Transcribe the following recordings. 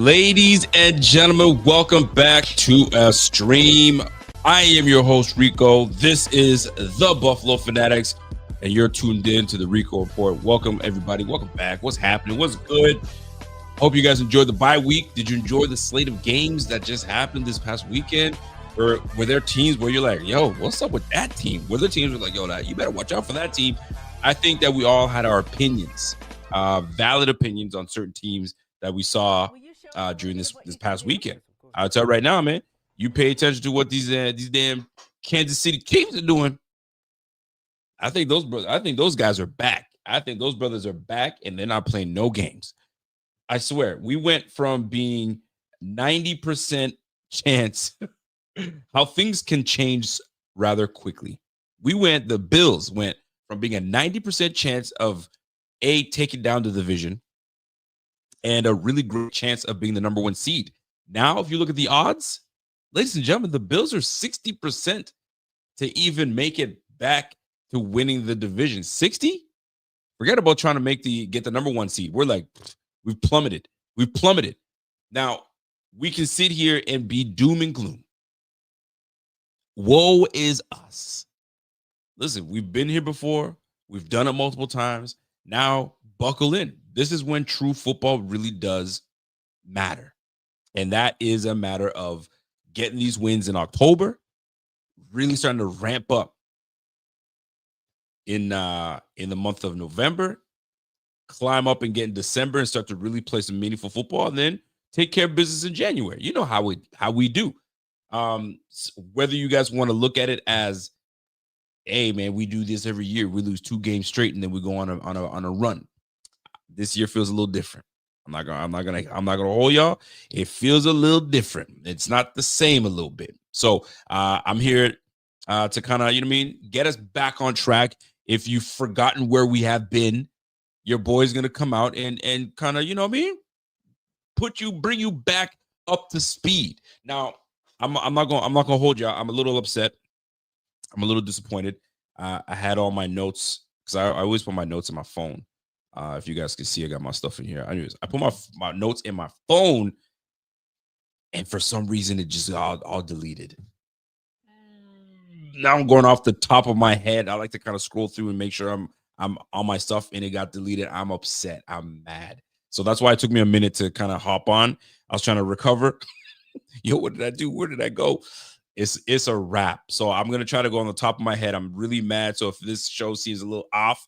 Ladies and gentlemen, welcome back to a stream. I am your host, Rico. This is the Buffalo Fanatics, and you're tuned in to the Rico Report. Welcome, everybody. Welcome back. What's happening? What's good? Hope you guys enjoyed the bye week. Did you enjoy the slate of games that just happened this past weekend? Or were there teams where you're like, yo, what's up with that team? Were there teams where like, yo, you better watch out for that team? I think that we all had our opinions, valid opinions on certain teams that we saw during this past weekend. I'll tell you right now, man, you pay attention to what these damn Kansas City Chiefs are doing. I think those guys are back. I think those brothers are back, and they're not playing no games. I swear, we went from being 90% chance how things can change rather quickly. The Bills went from being a 90% chance of taking down the division and a really great chance of being the number one seed. Now, if you look at the odds, ladies and gentlemen, the Bills are 60% to even make it back to winning the division. 60? Forget about trying to get the number one seed. We're like, we've plummeted. We've plummeted. Now, we can sit here and be doom and gloom. Woe is us. Listen, we've been here before. We've done it multiple times. Now, buckle in. This is when true football really does matter. And that is a matter of getting these wins in October, really starting to ramp up in the month of November, climb up and get in December and start to really play some meaningful football, and then take care of business in January. You know how we do. Whether you guys want to look at it as, hey man, we do this every year. We lose 2 games straight and then we go on a run. This year feels a little different. I'm not gonna hold y'all. It feels a little different. It's not the same a little bit. So I'm here to kind of, get us back on track. If you've forgotten where we have been, your boy's gonna come out and kind of, bring you back up to speed. Now, I'm not gonna hold y'all. I'm a little upset. I'm a little disappointed. I had all my notes because I always put my notes in my phone. If you guys can see, I got my stuff in here. Anyways, I put my notes in my phone, and for some reason, it just all deleted. Now I'm going off the top of my head. I like to kind of scroll through and make sure I'm on my stuff, and it got deleted. I'm upset. I'm mad. So that's why it took me a minute to kind of hop on. I was trying to recover. Yo, what did I do? Where did I go? It's a wrap. So I'm gonna try to go on the top of my head. I'm really mad. So if this show seems a little off,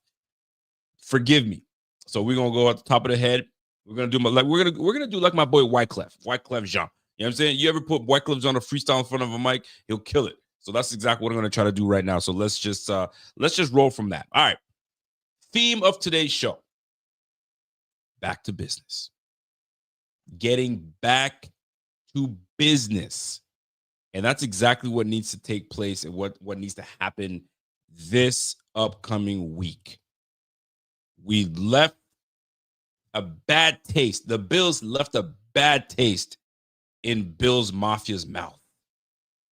forgive me. So we're gonna go at the top of the head. We're gonna do we're gonna do like my boy Wyclef Jean. You know what I'm saying? You ever put Wyclef on a freestyle in front of a mic, he'll kill it. So that's exactly what I'm gonna try to do right now. So let's just roll from that. All right. Theme of today's show: back to business. Getting back to business. And that's exactly what needs to take place and what needs to happen this upcoming week. We left a bad taste. The Bills left a bad taste in Bills Mafia's mouth.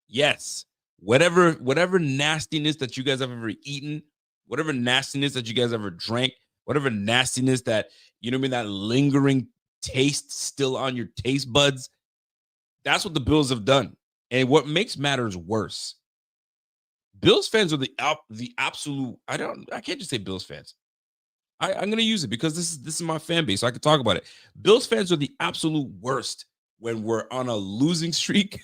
Yes, whatever nastiness that you guys have ever eaten, whatever nastiness that you guys ever drank, whatever nastiness that, that lingering taste still on your taste buds, that's what the Bills have done. And what makes matters worse, Bills fans are the absolute. I can't just say Bills fans. I'm going to use it because this is my fan base, so I can talk about it. Bills fans are the absolute worst when we're on a losing streak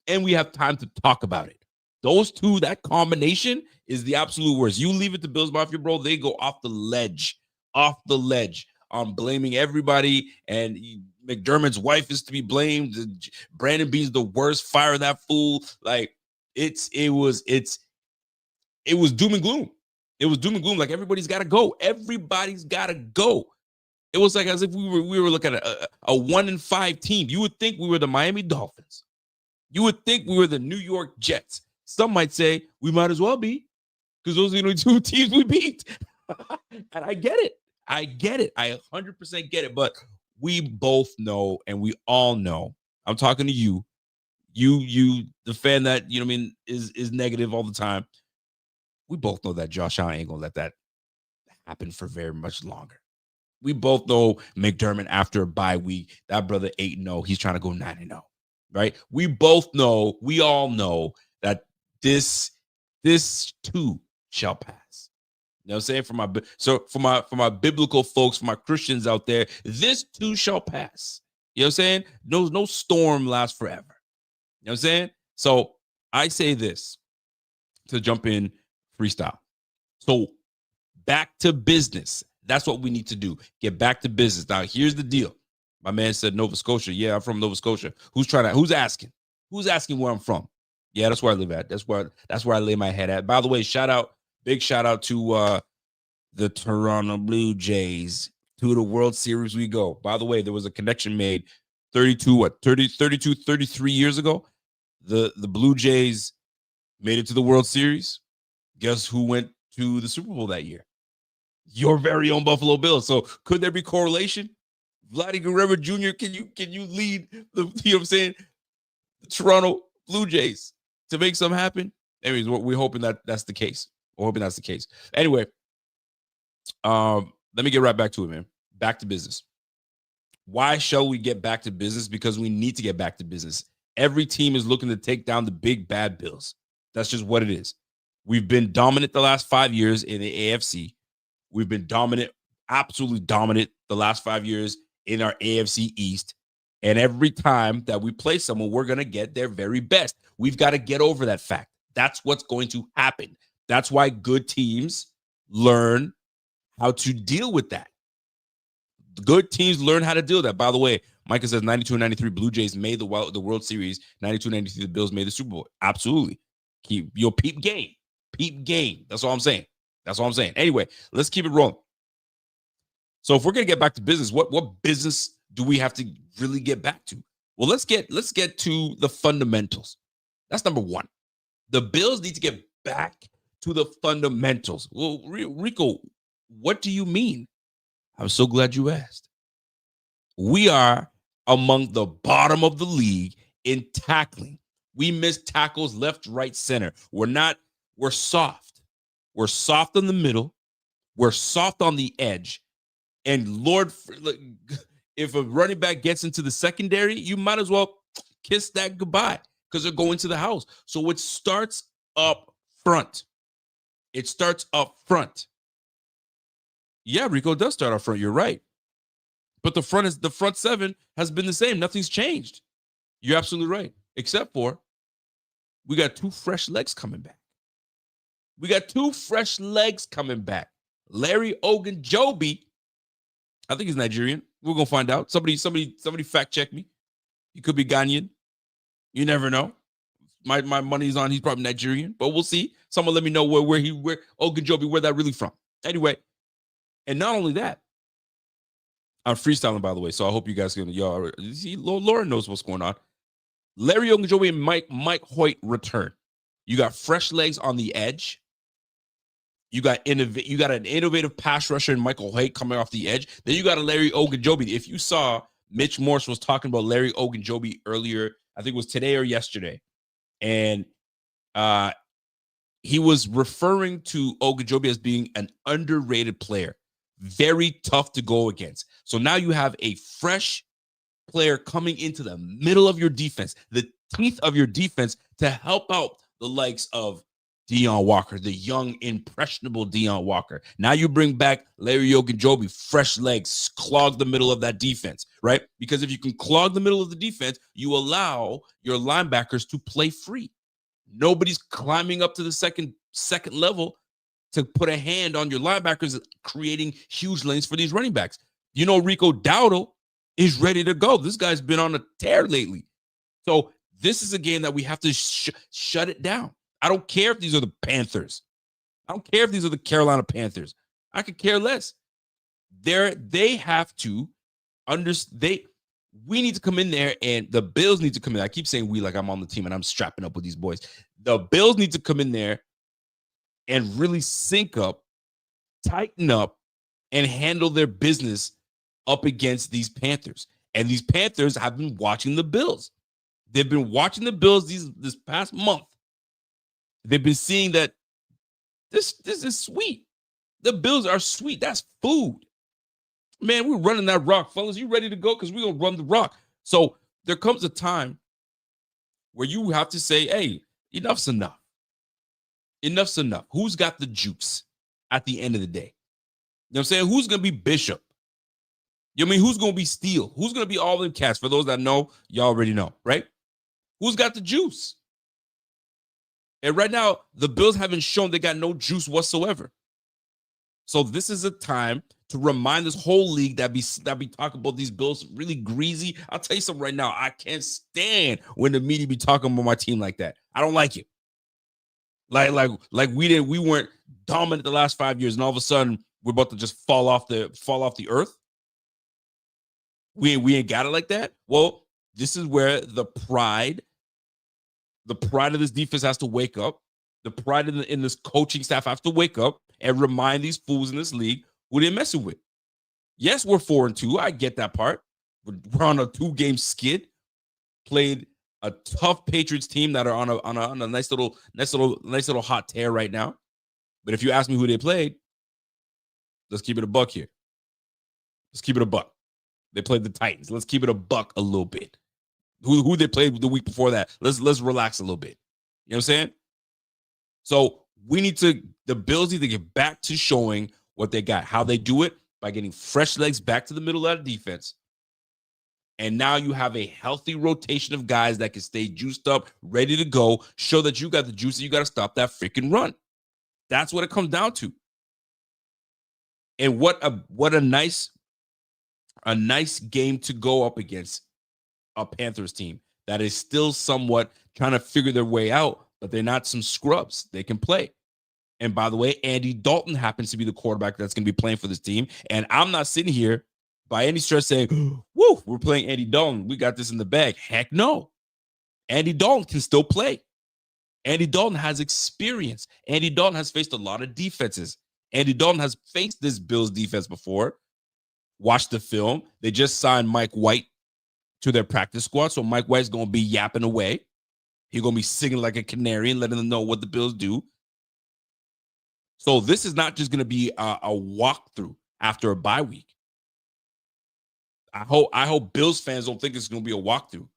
and we have time to talk about it. Those two, that combination is the absolute worst. You leave it to Bills Mafia, bro, they go off the ledge on blaming everybody, and McDermott's wife is to be blamed. Brandon Beane's the worst. Fire that fool. Like it was doom and gloom. It was doom and gloom. Like everybody's got to go. Everybody's got to go. It was like as if we were looking at a 1-5 team. You would think we were the Miami Dolphins. You would think we were the New York Jets. Some might say we might as well be because those are the only 2 teams we beat. And I get it. I 100% get it. But we both know, and we all know. I'm talking to you, the fan that is negative all the time. We both know that Josh Allen ain't gonna let that happen for very much longer. We both know McDermott after a bye week, that brother 8-0, he's trying to go 9-0, right? We all know that this too shall pass. You know what I'm saying? For my biblical folks, for my Christians out there, this too shall pass. You know what I'm saying? No storm lasts forever. You know what I'm saying? So I say this to jump in freestyle. So back to business. That's what we need to do. Get back to business. Now, here's the deal. My man said Nova Scotia. Yeah, I'm from Nova Scotia. Who's asking? Who's asking where I'm from? Yeah, that's where I live at. That's where I lay my head at. By the way, big shout out to the Toronto Blue Jays. To the World Series we go. By the way, there was a connection made 33 years ago. The Blue Jays made it to the World Series. Guess who went to the Super Bowl that year? Your very own Buffalo Bills. So could there be correlation? Vladdy Guerrero Jr., can you lead the, you know what I'm saying, the Toronto Blue Jays to make something happen? Anyways, we're hoping that's the case. We're hoping that's the case. Anyway, let me get right back to it, man. Back to business. Why shall we get back to business? Because we need to get back to business. Every team is looking to take down the big bad Bills. That's just what it is. We've been dominant the last 5 years in the AFC. We've been dominant, absolutely dominant the last 5 years in our AFC East. And every time that we play someone, we're going to get their very best. We've got to get over that fact. That's what's going to happen. That's why good teams learn how to deal with that. Good teams learn how to deal with that. By the way, Micah says 92-93 Blue Jays made the World Series. 92-93 the Bills made the Super Bowl. Absolutely. Keep your peep game. Peep game. That's all I'm saying. Anyway, let's keep it rolling. So if we're going to get back to business, what business do we have to really get back to? Well, let's get to the fundamentals. That's number one. The Bills need to get back to the fundamentals. Well, Rico, what do you mean? I'm so glad you asked. We are among the bottom of the league in tackling. We miss tackles left, right, center. We're soft. We're soft in the middle. We're soft on the edge. And Lord, if a running back gets into the secondary, you might as well kiss that goodbye because they're going to the house. So it starts up front. Yeah, Rico does start up front. You're right. But the front seven has been the same. Nothing's changed. You're absolutely right. Except for we got two fresh legs coming back. Larry Ogunjobi, I think he's Nigerian. We're gonna find out. Somebody fact check me. He could be Ghanaian. You never know. My money's on he's probably Nigerian, but we'll see. Someone let me know where Ogunjobi, where that really from. Anyway, and not only that, I'm freestyling, by the way, so I hope you guys can. Y'all see, Lauren knows what's going on. Larry Ogunjobi and Mike Hoyt return. You got fresh legs on the edge. You got an innovative pass rusher in Michael Hoyt coming off the edge. Then you got a Larry Ogunjobi. If you saw, Mitch Morse was talking about Larry Ogunjobi earlier, I think it was today or yesterday, and he was referring to Ogunjobi as being an underrated player, very tough to go against. So now you have a fresh player coming into the middle of your defense, the teeth of your defense, to help out the likes of Deion Walker, the young, impressionable Deion Walker. Now you bring back Larry Ogunjobi, fresh legs, clog the middle of that defense, right? Because if you can clog the middle of the defense, you allow your linebackers to play free. Nobody's climbing up to the second level to put a hand on your linebackers, creating huge lanes for these running backs. You know, Rico Dowdle is ready to go. This guy's been on a tear lately. So this is a game that we have to shut it down. I don't care if these are the Panthers. I don't care if these are the Carolina Panthers. I could care less. They have to understand. We need to come in there, and the Bills need to come in. I keep saying we like I'm on the team and I'm strapping up with these boys. The Bills need to come in there and really sync up, tighten up, and handle their business up against these Panthers. And these Panthers have been watching the Bills. They've been watching the Bills this past month. They've been seeing that this is sweet. The Bills are sweet. That's food. Man, we're running that rock, fellas. You ready to go? Because we're going to run the rock. So there comes a time where you have to say, hey, enough's enough. Enough's enough. Who's got the juice at the end of the day? You know what I'm saying? Who's going to be Bishop? You know what I mean? Who's going to be Steele? Who's going to be all them cats? For those that know, y'all already know, right? Who's got the juice? And right now, the Bills haven't shown they got no juice whatsoever. So this is a time to remind this whole league that be talking about these Bills really greasy. I'll tell you something right now. I can't stand when the media be talking about my team like that. I don't like it. Like we weren't dominant the last 5 years, and all of a sudden we're about to just fall off the earth. We ain't got it like that. Well, this is where the pride of this defense has to wake up. The pride in this coaching staff has to wake up and remind these fools in this league who they're messing with. Yes, we're 4-2. I get that part. We're on a 2-game skid. Played a tough Patriots team that are on a nice little hot tear right now. But if you ask me who they played, let's keep it a buck here. Let's keep it a buck. They played the Titans. Let's keep it a buck a little bit. Who they played the week before that? Let's relax a little bit. You know what I'm saying? So the Bills need to get back to showing what they got. How they do it? By getting fresh legs back to the middle of the defense. And now you have a healthy rotation of guys that can stay juiced up, ready to go, show that you got the juice and you got to stop that freaking run. That's what it comes down to. And what a nice game to go up against a Panthers team that is still somewhat trying to figure their way out, but they're not some scrubs. They can play. And by the way, Andy Dalton happens to be the quarterback that's going to be playing for this team. And I'm not sitting here by any stretch saying, woo, we're playing Andy Dalton. We got this in the bag. Heck no. Andy Dalton can still play. Andy Dalton has experience. Andy Dalton has faced a lot of defenses. Andy Dalton has faced this Bills defense before. Watch the film. They just signed Mike White to their practice squad. So Mike White's going to be yapping away. He's going to be singing like a canary and letting them know what the Bills do. So this is not just going to be a walkthrough after a bye week. I hope Bills fans don't think it's going to be a walkthrough.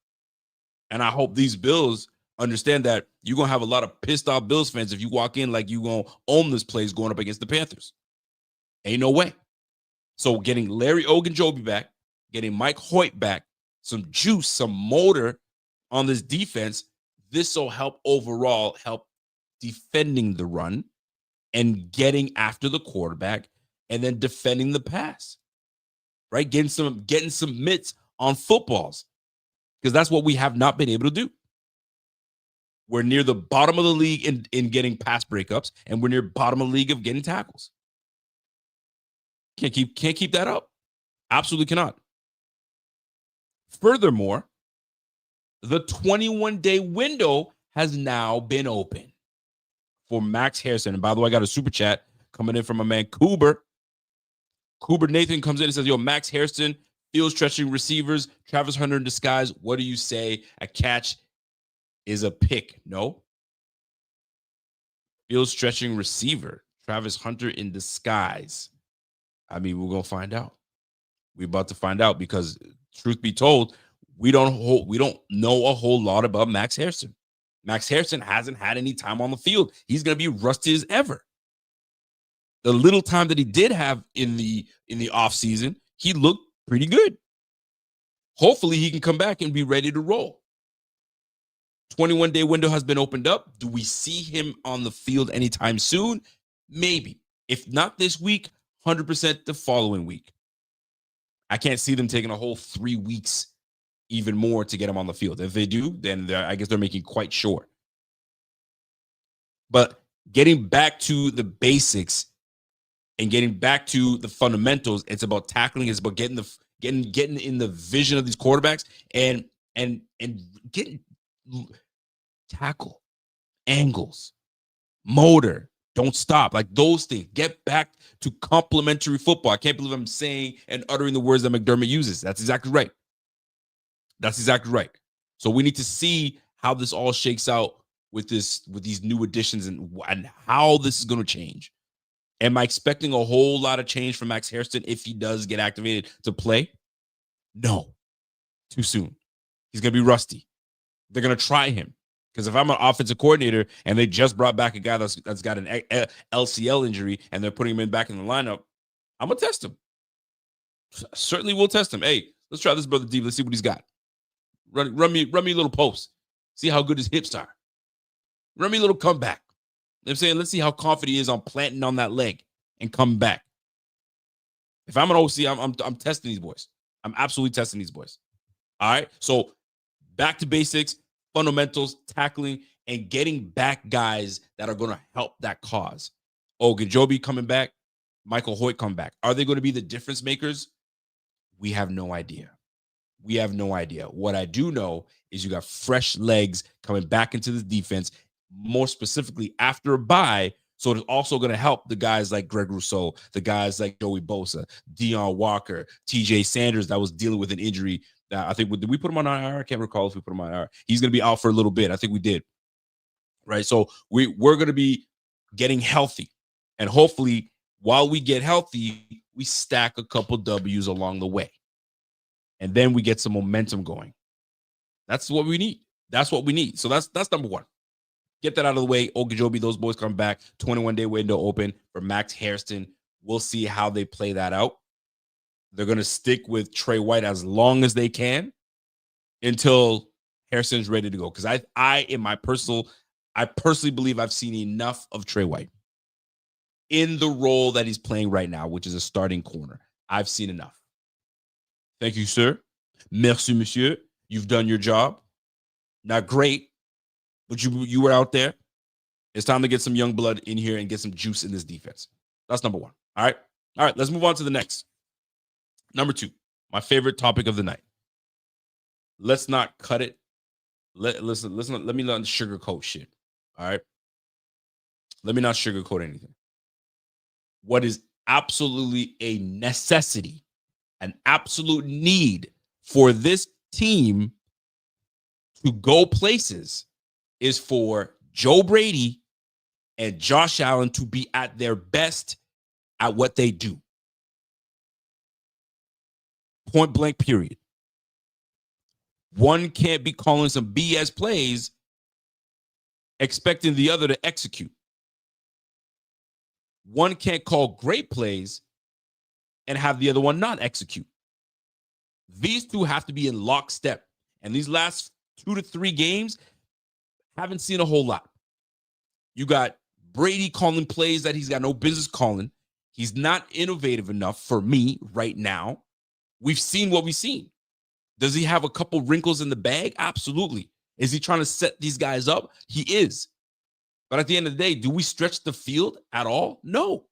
And I hope these Bills understand that you're going to have a lot of pissed off Bills fans if you walk in like you're going to own this place going up against the Panthers. Ain't no way. So getting Larry Ogunjobi back, getting Mike Hoyt back, some juice, some motor on this defense, this will help defending the run and getting after the quarterback and then defending the pass. Right? Getting some mitts on footballs. Because that's what we have not been able to do. We're near the bottom of the league in getting pass breakups, and we're near bottom of the league of getting tackles. Can't keep that up. Absolutely cannot. Furthermore, the 21-day window has now been open for Max Harrison. And by the way, I got a super chat coming in from a man, Cooper. Cooper Nathan comes in and says, yo, Max Harrison, field stretching receivers, Travis Hunter in disguise. What do you say? A catch is a pick. No. Field stretching receiver, Travis Hunter in disguise. I mean, we're going to find out. We're about to find out because, truth be told, we don't know a whole lot about Max Harrison. Max Harrison hasn't had any time on the field. He's going to be rusty as ever. The little time that he did have in the offseason, he looked pretty good. Hopefully, he can come back and be ready to roll. 21-day window has been opened up. Do we see him on the field anytime soon? Maybe. If not this week, 100% the following week. I can't see them taking a whole 3 weeks, even more, to get him on the field. If they do, then I guess they're making quite sure. But getting back to the basics and getting back to the fundamentals, it's about tackling. It's about getting in the vision of these quarterbacks and getting tackle, angles, motor, don't stop, like those things. Get back to complementary football. I can't believe I'm saying and uttering the words that McDermott uses. That's exactly right. That's exactly right. So we need to see how this all shakes out with these new additions and how this is going to change. Am I expecting a whole lot of change from Max Hairston if he does get activated to play? No, too soon. He's going to be rusty. They're going to try him. Because if I'm an offensive coordinator and they just brought back a guy that's got an LCL injury and they're putting him back in the lineup, I'm going to test him. Certainly will test him. Hey, let's try this brother deep. Let's see what he's got. Run me a little post. See how good his hips are. Run me a little comeback. You know what I'm saying, let's see how confident he is on planting on that leg and coming back. If I'm an OC, I'm testing these boys. I'm absolutely testing these boys. All right. So back to basics, fundamentals, tackling, and getting back guys that are going to help that cause. Ogunjobi coming back, Michael Hoyt coming back. Are they going to be the difference makers? We have no idea. We have no idea. What I do know is you got fresh legs coming back into the defense, more specifically after a bye. So it's also going to help the guys like Greg Rousseau, the guys like Joey Bosa, Deion Walker, TJ Sanders that was dealing with an injury. I think, did we put him on IR? I can't recall if we put him on IR. He's going to be out for a little bit. I think we did. Right. So we're going to be getting healthy. And hopefully, while we get healthy, we stack a couple W's along the way. And then we get some momentum going. That's what we need. That's what we need. So that's number one. Get that out of the way. Ogunjobi, those boys come back. 21-day window open for Max Hairston. We'll see how they play that out. They're going to stick with Trey White as long as they can until Hairston's ready to go. Because I personally believe I've seen enough of Trey White in the role that he's playing right now, which is a starting corner. I've seen enough. Thank you, sir. Merci, monsieur. You've done your job. Not great, but you were out there. It's time to get some young blood in here and get some juice in this defense. That's number one. All right. Let's move on to the next. Number two, my favorite topic of the night. Let's not cut it. Let me not sugarcoat shit. All right. Let me not sugarcoat anything. What is absolutely a necessity, an absolute need for this team to go places is for Joe Brady and Josh Allen to be at their best at what they do. Point blank, period. One can't be calling some BS plays expecting the other to execute. One can't call great plays and have the other one not execute. These two have to be in lockstep. And these last 2 to 3 games, haven't seen a whole lot. You got Brady calling plays that he's got no business calling. He's not innovative enough for me right now. We've seen what we've seen. Does he have a couple wrinkles in the bag? Absolutely. Is he trying to set these guys up? He is. But at the end of the day, do we stretch the field at all? No.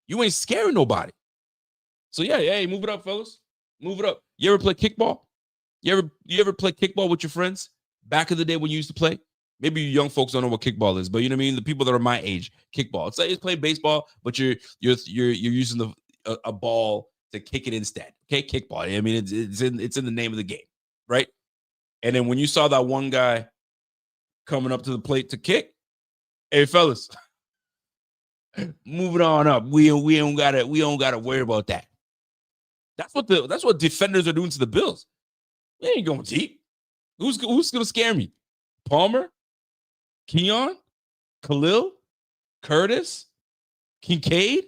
You ain't scaring nobody. So yeah, hey, move it up, fellas. Move it up. You ever play kickball? You ever play kickball with your friends back in the day when you used to play? Maybe you young folks don't know what kickball is, but you know what I mean? The people that are my age, kickball. It's like it's playing baseball, but you're using a ball to kick it instead. Okay, kickball. I mean, it's in the name of the game, right? And then when you saw that one guy coming up to the plate to kick, hey fellas, move it on up. We don't gotta worry about that. That's what defenders are doing to the Bills. They ain't going deep. Who's gonna scare me? Palmer, Keon, Khalil, Curtis, Kincaid.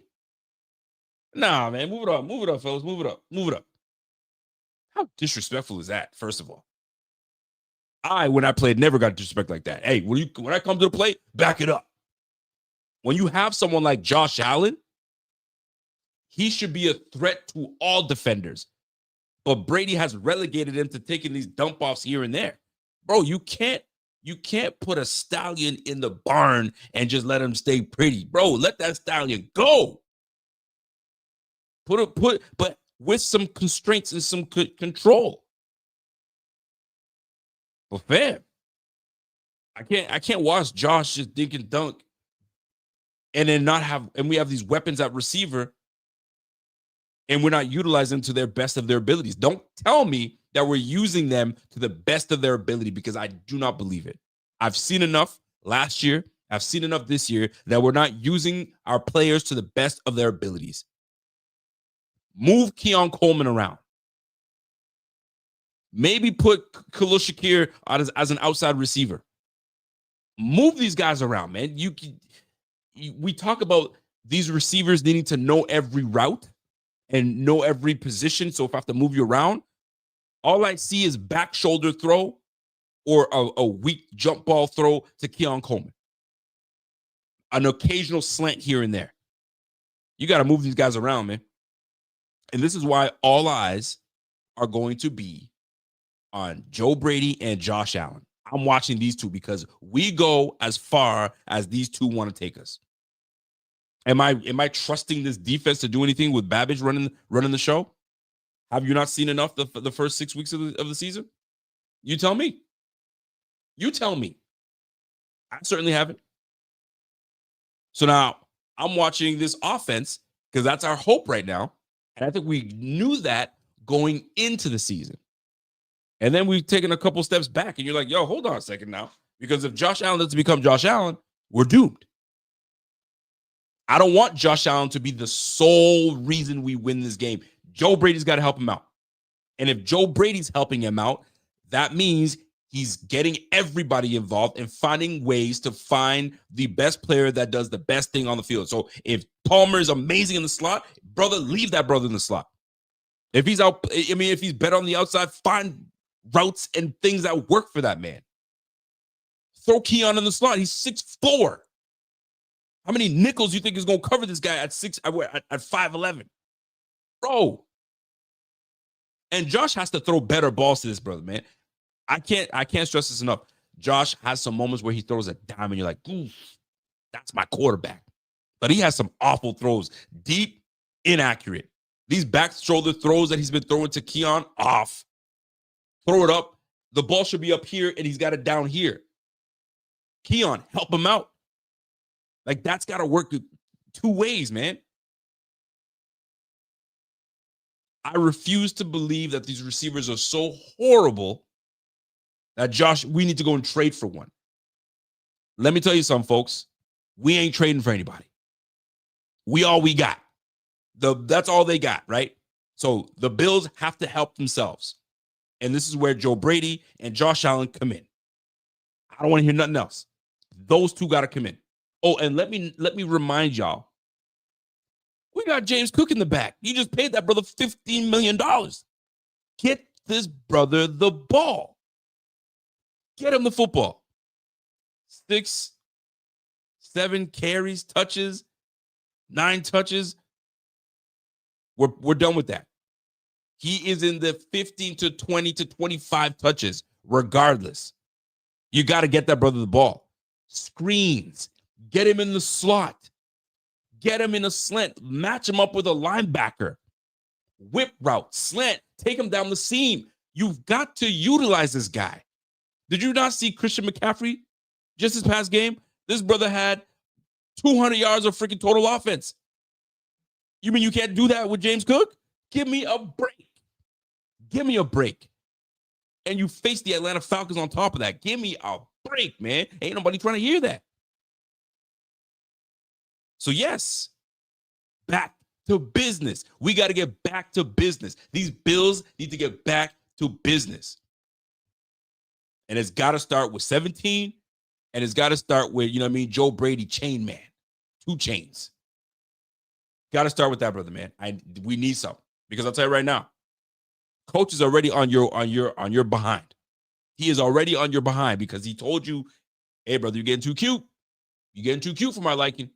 Nah, man, move it up, fellas, move it up. How disrespectful is that? First of all, when I played, never got disrespect like that. Hey, when I come to the plate, back it up. When you have someone like Josh Allen, he should be a threat to all defenders. But Brady has relegated him to taking these dump offs here and there. Bro, you can't put a stallion in the barn and just let him stay pretty. Bro, let that stallion go. But with some constraints and some control. But fam, I can't watch Josh just dink and dunk and then we have these weapons at receiver and we're not utilizing them to their best of their abilities. Don't tell me that we're using them to the best of their ability because I do not believe it. I've seen enough last year I've seen enough this year that we're not using our players to the best of their abilities. Move Keon Coleman around. Maybe put Khalil Shakir as an outside receiver. Move these guys around, man. We talk about these receivers needing to know every route and know every position. So if I have to move you around, all I see is back shoulder throw or a weak jump ball throw to Keon Coleman. An occasional slant here and there. You got to move these guys around, man. And this is why all eyes are going to be on Joe Brady and Josh Allen. I'm watching these two because we go as far as these two want to take us. Am I trusting this defense to do anything with Babbage running the show? Have you not seen enough the first 6 weeks of the season? You tell me. You tell me. I certainly haven't. So now I'm watching this offense because that's our hope right now. And I think we knew that going into the season. And then we've taken a couple steps back and you're like, yo, hold on a second now. Because if Josh Allen doesn't become Josh Allen, we're doomed. I don't want Josh Allen to be the sole reason we win this game. Joe Brady's got to help him out. And if Joe Brady's helping him out, that means he's getting everybody involved and finding ways to find the best player that does the best thing on the field. So if Palmer is amazing in the slot, brother, leave that brother in the slot. If he's out, if he's better on the outside, find routes and things that work for that man. Throw Keon in the slot. He's 6'4". How many nickels you think is going to cover this guy at 5'11"? Bro. And Josh has to throw better balls to this brother, man. I can't stress this enough. Josh has some moments where he throws a dime and you're like, ooh, that's my quarterback. But he has some awful throws. Deep, inaccurate. These back shoulder throws that he's been throwing to Keon, off. Throw it up. The ball should be up here and he's got it down here. Keon, help him out. Like, that's got to work two ways, man. I refuse to believe that these receivers are so horrible that, Josh, we need to go and trade for one. Let me tell you something, folks. We ain't trading for anybody. We got. That's all they got, right? So the Bills have to help themselves. And this is where Joe Brady and Josh Allen come in. I don't want to hear nothing else. Those two got to come in. Oh, and let me remind y'all, we got James Cook in the back. You just paid that brother $15 million. Get this brother the ball. Get him the football. 6, 7 carries, touches, 9 touches. We're done with that. He is in the 15 to 20 to 25 touches, regardless. You got to get that brother the ball. Screens. Get him in the slot. Get him in a slant. Match him up with a linebacker. Whip route, slant. Take him down the seam. You've got to utilize this guy. Did you not see Christian McCaffrey just this past game? This brother had 200 yards of freaking total offense. You mean you can't do that with James Cook? Give me a break. Give me a break. And you face the Atlanta Falcons on top of that. Give me a break, man. Ain't nobody trying to hear that. So yes, back to business. We got to get back to business. These Bills need to get back to business. And it's got to start with 17, and it's got to start with, Joe Brady, chain man. 2 chains. Got to start with that, brother, man. We need some. Because I'll tell you right now, coach is already on your behind. He is already on your behind because he told you, hey, brother, you're getting too cute. You're getting too cute for my liking.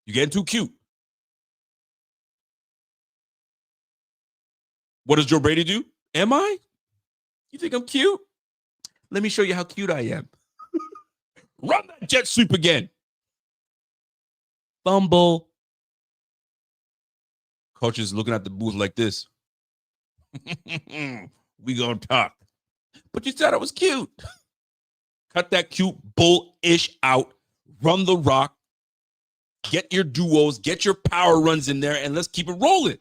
You're getting too cute. What does Joe Brady do? Am I? You think I'm cute? Let me show you how cute I am. Run that jet sweep again. Fumble. Coach is looking at the booth like this. We gonna talk. But you said I was cute. Cut that cute bull-ish out. Run the rock. Get your duos. Get your power runs in there, and let's keep it rolling.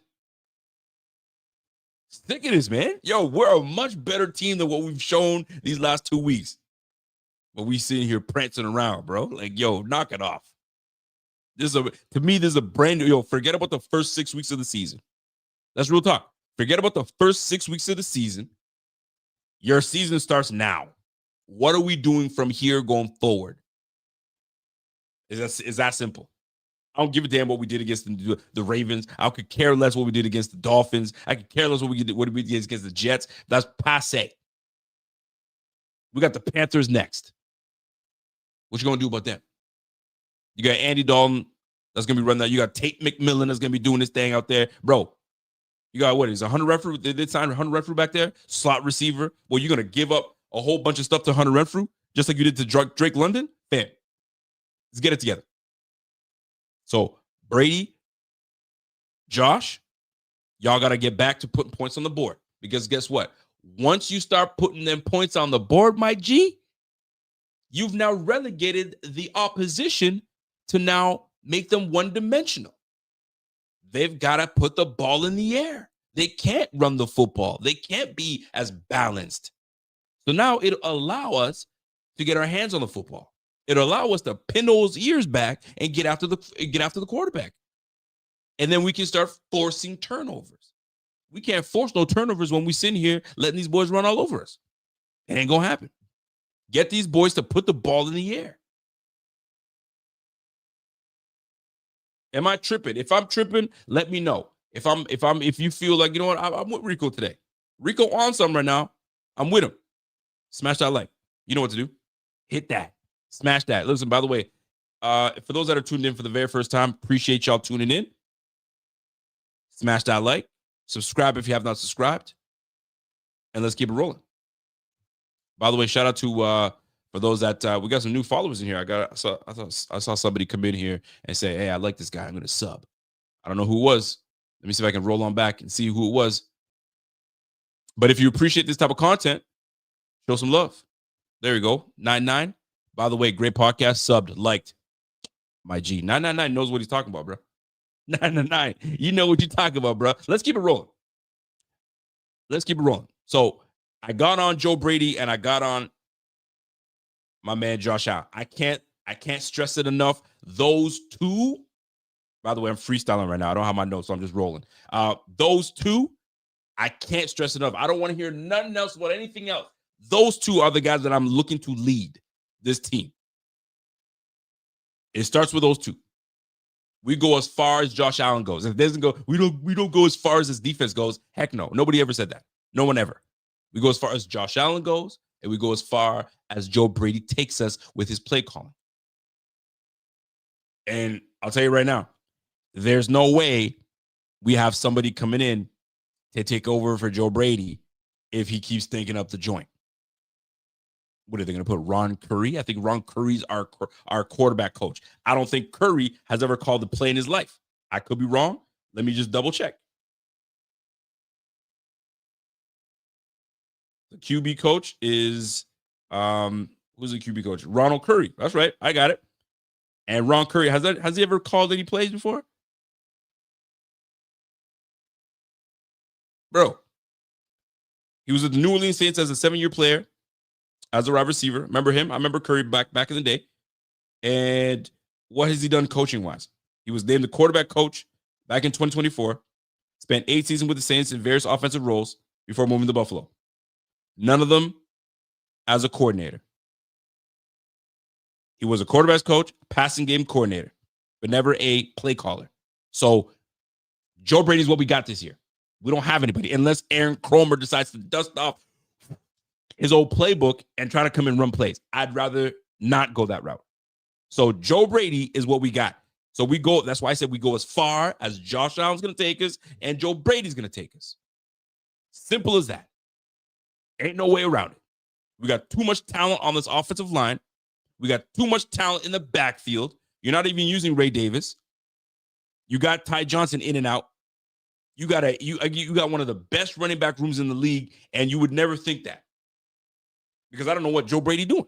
Stick it is, man. Yo, we're a much better team than what we've shown these last 2 weeks. But we sitting here prancing around, bro. Like, yo, knock it off. To me, this is a brand new, forget about the first 6 weeks of the season. That's real talk. Forget about the first 6 weeks of the season. Your season starts now. What are we doing from here going forward? Is that simple? I don't give a damn what we did against the Ravens. I could care less what we did against the Dolphins. I could care less what we did against the Jets. That's passe. We got the Panthers next. What you going to do about them? You got Andy Dalton that's going to be running that. You got Tate McMillan that's going to be doing this thing out there. Bro, you got what? Is a Hunter Renfrew? They did sign Hunter Renfrew back there? Slot receiver. Well, you're going to give up a whole bunch of stuff to Hunter Renfrew just like you did to Drake London? Fam, let's get it together. So, Brady, Josh, y'all got to get back to putting points on the board. Because guess what? Once you start putting them points on the board, my G, you've now relegated the opposition to now make them one-dimensional. They've got to put the ball in the air. They can't run the football. They can't be as balanced. So now it'll allow us to get our hands on the football. It'll allow us to pin those ears back and get after the quarterback. And then we can start forcing turnovers. We can't force no turnovers when we sit here letting these boys run all over us. It ain't going to happen. Get these boys to put the ball in the air. Am I tripping? If I'm tripping, let me know. If you feel like, you know what, I'm with Rico today. Rico on something right now. I'm with him. Smash that like. You know what to do. Hit that. Smash that. Listen, by the way, for those that are tuned in for the very first time, appreciate y'all tuning in. Smash that like. Subscribe if you have not subscribed. And let's keep it rolling. By the way, shout out to for those that we got some new followers in here. I saw somebody come in here and say, "Hey, I like this guy. I'm going to sub." I don't know who it was. Let me see if I can roll on back and see who it was. But if you appreciate this type of content, show some love. There you go. 99. By the way, great podcast. Subbed, liked. My G. 999 knows what he's talking about, bro. 999. You know what you're talking about, bro. Let's keep it rolling. So I got on Joe Brady and I got on my man Josh Allen. I can't stress it enough. Those two, by the way, I'm freestyling right now. I don't have my notes, so I'm just rolling. Those two, I can't stress enough. I don't want to hear nothing else about anything else. Those two are the guys that I'm looking to lead this team. It starts with those two. We go as far as Josh Allen goes. If it doesn't go, we don't go as far as his defense goes. Heck no. Nobody ever said that. No one ever. We go as far as Josh Allen goes, and we go as far as Joe Brady takes us with his play calling. And I'll tell you right now, there's no way we have somebody coming in to take over for Joe Brady if he keeps thinking up the joint. What are they going to put? Ron Curry? I think Ron Curry's our quarterback coach. I don't think Curry has ever called a play in his life. I could be wrong. Let me just double check. The QB coach is, who's the QB coach? Ronald Curry. That's right. I got it. And Ron Curry, has he ever called any plays before? Bro, he was at the New Orleans Saints as a 7-year player, as a wide receiver. Remember him? I remember Curry back in the day. And what has he done coaching-wise? He was named the quarterback coach back in 2024, spent 8 seasons with the Saints in various offensive roles before moving to Buffalo. None of them as a coordinator. He was a quarterback's coach, passing game coordinator, but never a play caller. So Joe Brady's what we got this year. We don't have anybody unless Aaron Kromer decides to dust off his old playbook and try to come and run plays. I'd rather not go that route. So Joe Brady is what we got. So we go, that's why I said we go as far as Josh Allen's going to take us and Joe Brady's going to take us. Simple as that. Ain't no way around it. We got too much talent on this offensive line. We got too much talent in the backfield. You're not even using Ray Davis. You got Ty Johnson in and out. You got one of the best running back rooms in the league, and you would never think that. Because I don't know what Joe Brady doing.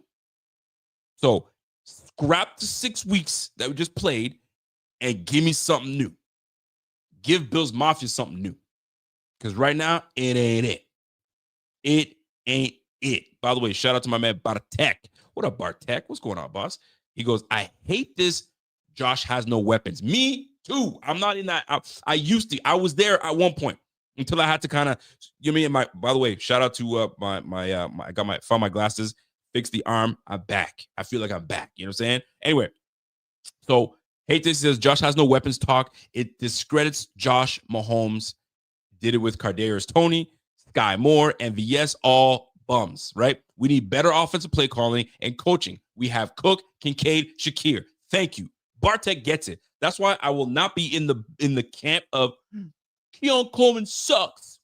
So scrap the 6 weeks that we just played and give me something new. Give Bills Mafia something new. Because right now, it ain't it. It ain't it. By the way, shout out to my man Bartek. What up, Bartek? What's going on, boss? He goes, I hate this. Josh has no weapons. Me too. I'm not in that. I used to. I was there at one point until I had to kind of. You know, my. By the way, shout out to my. I got found my glasses, fixed the arm. I'm back. I feel like I'm back. You know what I'm saying? Anyway, so hate this says Josh has no weapons talk. It discredits Josh Mahomes. Did it with Kadarius Toney, Sky Moore, and VS, all bums, right? We need better offensive play calling and coaching. We have Cook, Kincaid, Shakir. Thank you. Bartek gets it. That's why I will not be in the camp of Keon Coleman sucks.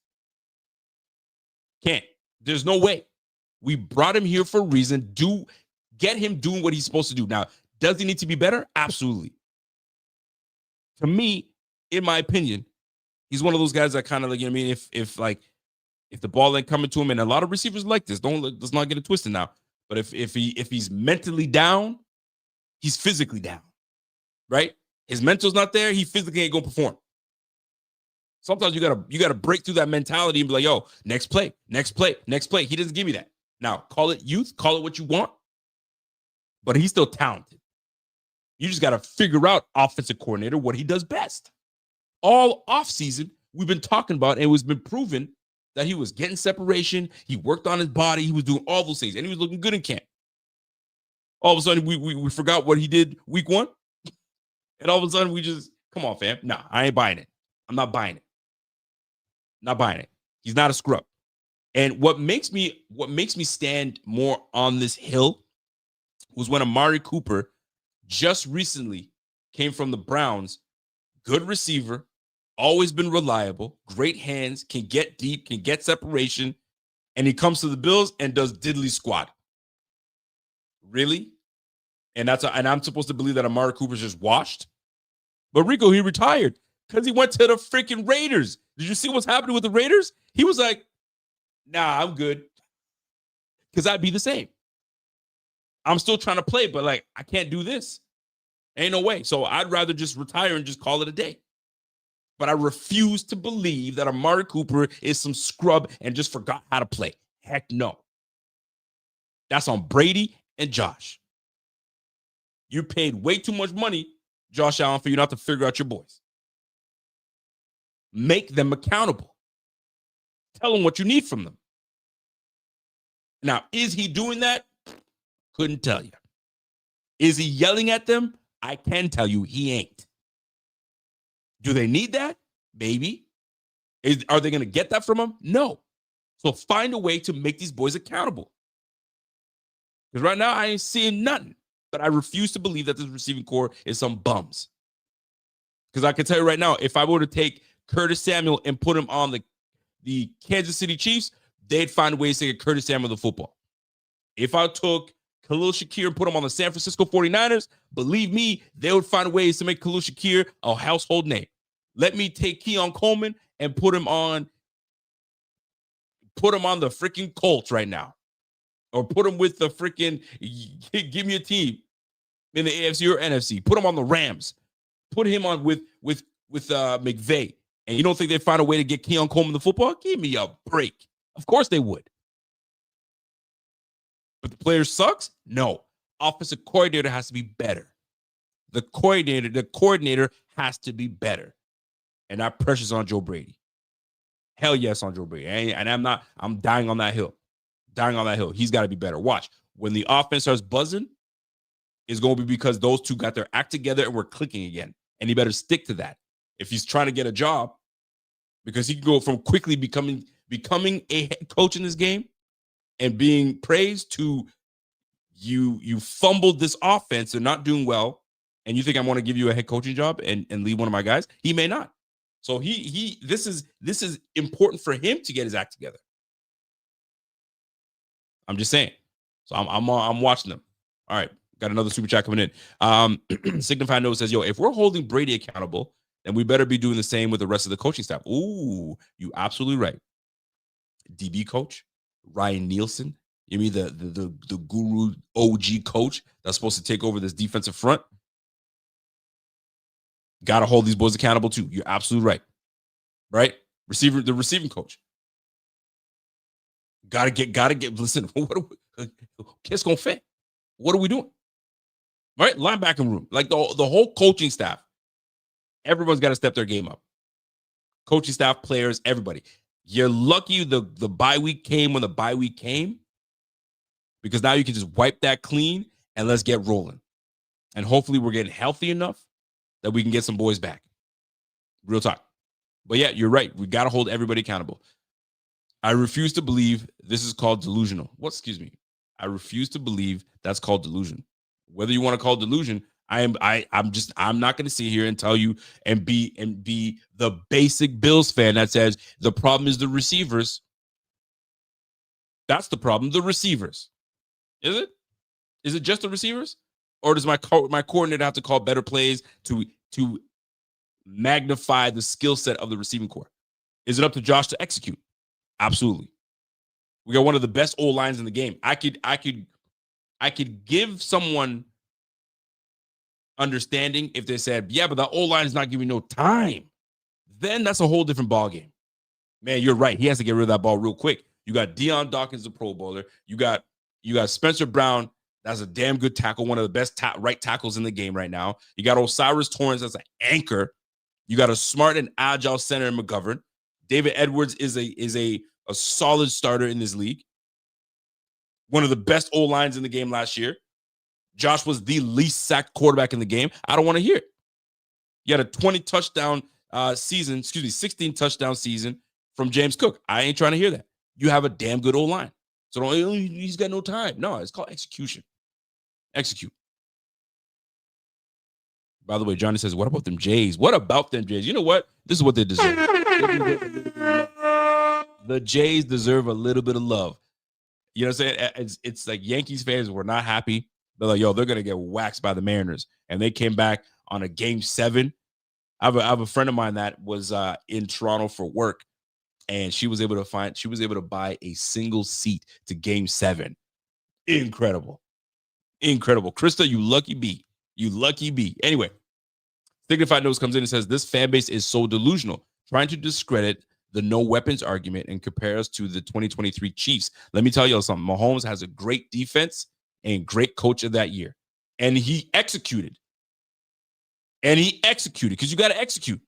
Can't. There's no way. We brought him here for a reason. Get him doing what he's supposed to do. Now, does he need to be better? Absolutely. To me, in my opinion, he's one of those guys that kind of like, you know what I mean? If the ball ain't coming to him, and a lot of receivers like this, let's not get it twisted now. But if he's mentally down, he's physically down, right? His mental's not there, he physically ain't gonna perform. Sometimes you gotta break through that mentality and be like, yo, next play, next play, next play. He doesn't give me that. Now, call it youth, call it what you want, but he's still talented. You just gotta figure out, offensive coordinator, what he does best. All offseason, we've been talking about, and it was been proven that he was getting separation. He worked on his body. He was doing all those things, and he was looking good in camp. All of a sudden, we forgot what he did week 1, and all of a sudden, we just, come on, fam. Nah, I ain't buying it. I'm not buying it. Not buying it. He's not a scrub. And what makes me stand more on this hill was when Amari Cooper just recently came from the Browns. Good receiver, always been reliable, great hands, can get deep, can get separation, and he comes to the Bills and does diddly squat. Really? And I'm supposed to believe that Amari Cooper's just washed? But Rico, he retired because he went to the freaking Raiders. Did you see what's happening with the Raiders? He was like, nah, I'm good. Because I'd be the same. I'm still trying to play, but like, I can't do this. Ain't no way. So I'd rather just retire and just call it a day. But I refuse to believe that Amari Cooper is some scrub and just forgot how to play. Heck no. That's on Brady and Josh. You paid way too much money, Josh Allen, for you not to figure out your boys. Make them accountable. Tell them what you need from them. Now, is he doing that? Couldn't tell you. Is he yelling at them? I can tell you he ain't. Do they need that? Maybe. Are they going to get that from him? No. So find a way to make these boys accountable. Because right now I ain't seeing nothing. But I refuse to believe that this receiving core is some bums. Because I can tell you right now, if I were to take Curtis Samuel and put him on the Kansas City Chiefs, they'd find ways to get Curtis Samuel the football. If I took Khalil Shakir and put him on the San Francisco 49ers, believe me, they would find ways to make Khalil Shakir a household name. Let me take Keon Coleman and put him on the freaking Colts right now. Or put him with the freaking, give me a team in the AFC or NFC. Put him on the Rams. Put him on with McVay. And you don't think they'd find a way to get Keon Coleman the football? Give me a break. Of course they would. But the player sucks? No. Offensive coordinator has to be better. The coordinator has to be better. And that pressure's on Joe Brady. Hell yes on Joe Brady. And I'm dying on that hill. Dying on that hill. He's got to be better. Watch. When the offense starts buzzing, it's going to be because those two got their act together and we're clicking again. And he better stick to that. If he's trying to get a job, because he can go from quickly becoming a head coach in this game and being praised to you fumbled this offense, they're not doing well, and you think I want to give you a head coaching job and leave one of my guys? He may not. So this is important for him to get his act together. I'm just saying. So I'm watching them. All right, got another super chat coming in. Signify Note says, yo, if we're holding Brady accountable, then we better be doing the same with the rest of the coaching staff. Ooh, you absolutely right. DB coach, Ryan Nielsen. You mean the guru OG coach that's supposed to take over this defensive front? Got to hold these boys accountable too. You're absolutely right. Right? The receiving coach. Gotta get, listen, qu'est-ce qu'on fait? What are we doing? Right? Linebacker room, like the whole coaching staff. Everyone's got to step their game up. Coaching staff, players, everybody. You're lucky the bye week came when the bye week came, because now you can just wipe that clean and let's get rolling. And hopefully we're getting healthy enough that we can get some boys back. Real talk. But yeah, you're right. We got to hold everybody accountable. I refuse to believe this is called delusional. What? Excuse me. I refuse to believe that's called delusion. Whether you want to call it delusion, I'm not going to sit here and tell you and be the basic Bills fan that says the problem is the receivers. That's the problem, the receivers. Is it? Is it just the receivers? Or does my coordinator have to call better plays to magnify the skill set of the receiving core? Is it up to Josh to execute? Absolutely. We got one of the best O lines in the game. I could give someone understanding if they said, yeah, but the O line is not giving no time. Then that's a whole different ball game. Man, you're right. He has to get rid of that ball real quick. You got Deion Dawkins, the Pro Bowler. You got Spencer Brown. That's a damn good tackle, one of the best right tackles in the game right now. You got Osiris Torrance as an anchor. You got a smart and agile center in McGovern. David Edwards is a solid starter in this league. One of the best O-lines in the game last year. Josh was the least sacked quarterback in the game. I don't want to hear it. You had a 16 touchdown season from James Cook. I ain't trying to hear that. You have a damn good O-line. So he's got no time. No, it's called execution. Execute. By the way, Johnny says, what about them Jays? What about them Jays? You know what? This is what they deserve. The Jays deserve a little bit of love. You know what I'm saying? It's like Yankees fans were not happy. They're like, yo, they're going to get waxed by the Mariners. And they came back on a game 7. I have a friend of mine that was in Toronto for work, and she was able to buy a single seat to game 7. Incredible. Krista, you lucky bee. Anyway, Signified Notes comes in and says, this fan base is so delusional, trying to discredit the no weapons argument and compare us to the 2023 Chiefs. Let me tell you something. Mahomes has a great defense and great coach of that year. And he executed. Because you got to execute.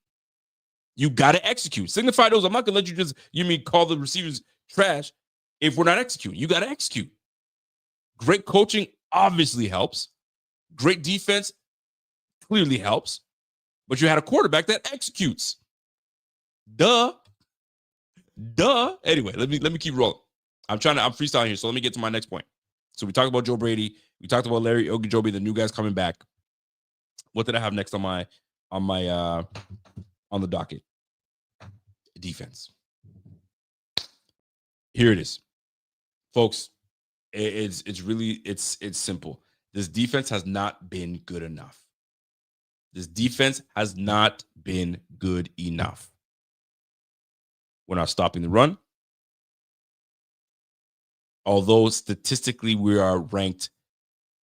Signified Notes, I'm not going to let you call the receivers trash if we're not executing. You got to execute. Great coaching obviously helps. Great defense clearly helps. But you had a quarterback that executes. Duh. Anyway, let me keep rolling. I'm freestyling here, so let me get to my next point. So we talked about Joe Brady. We talked about Larry Ogunjobi, the new guys coming back. What did I have next on the docket? Defense. Here it is, folks. It's really simple. This defense has not been good enough. We're not stopping the run. Although statistically we are ranked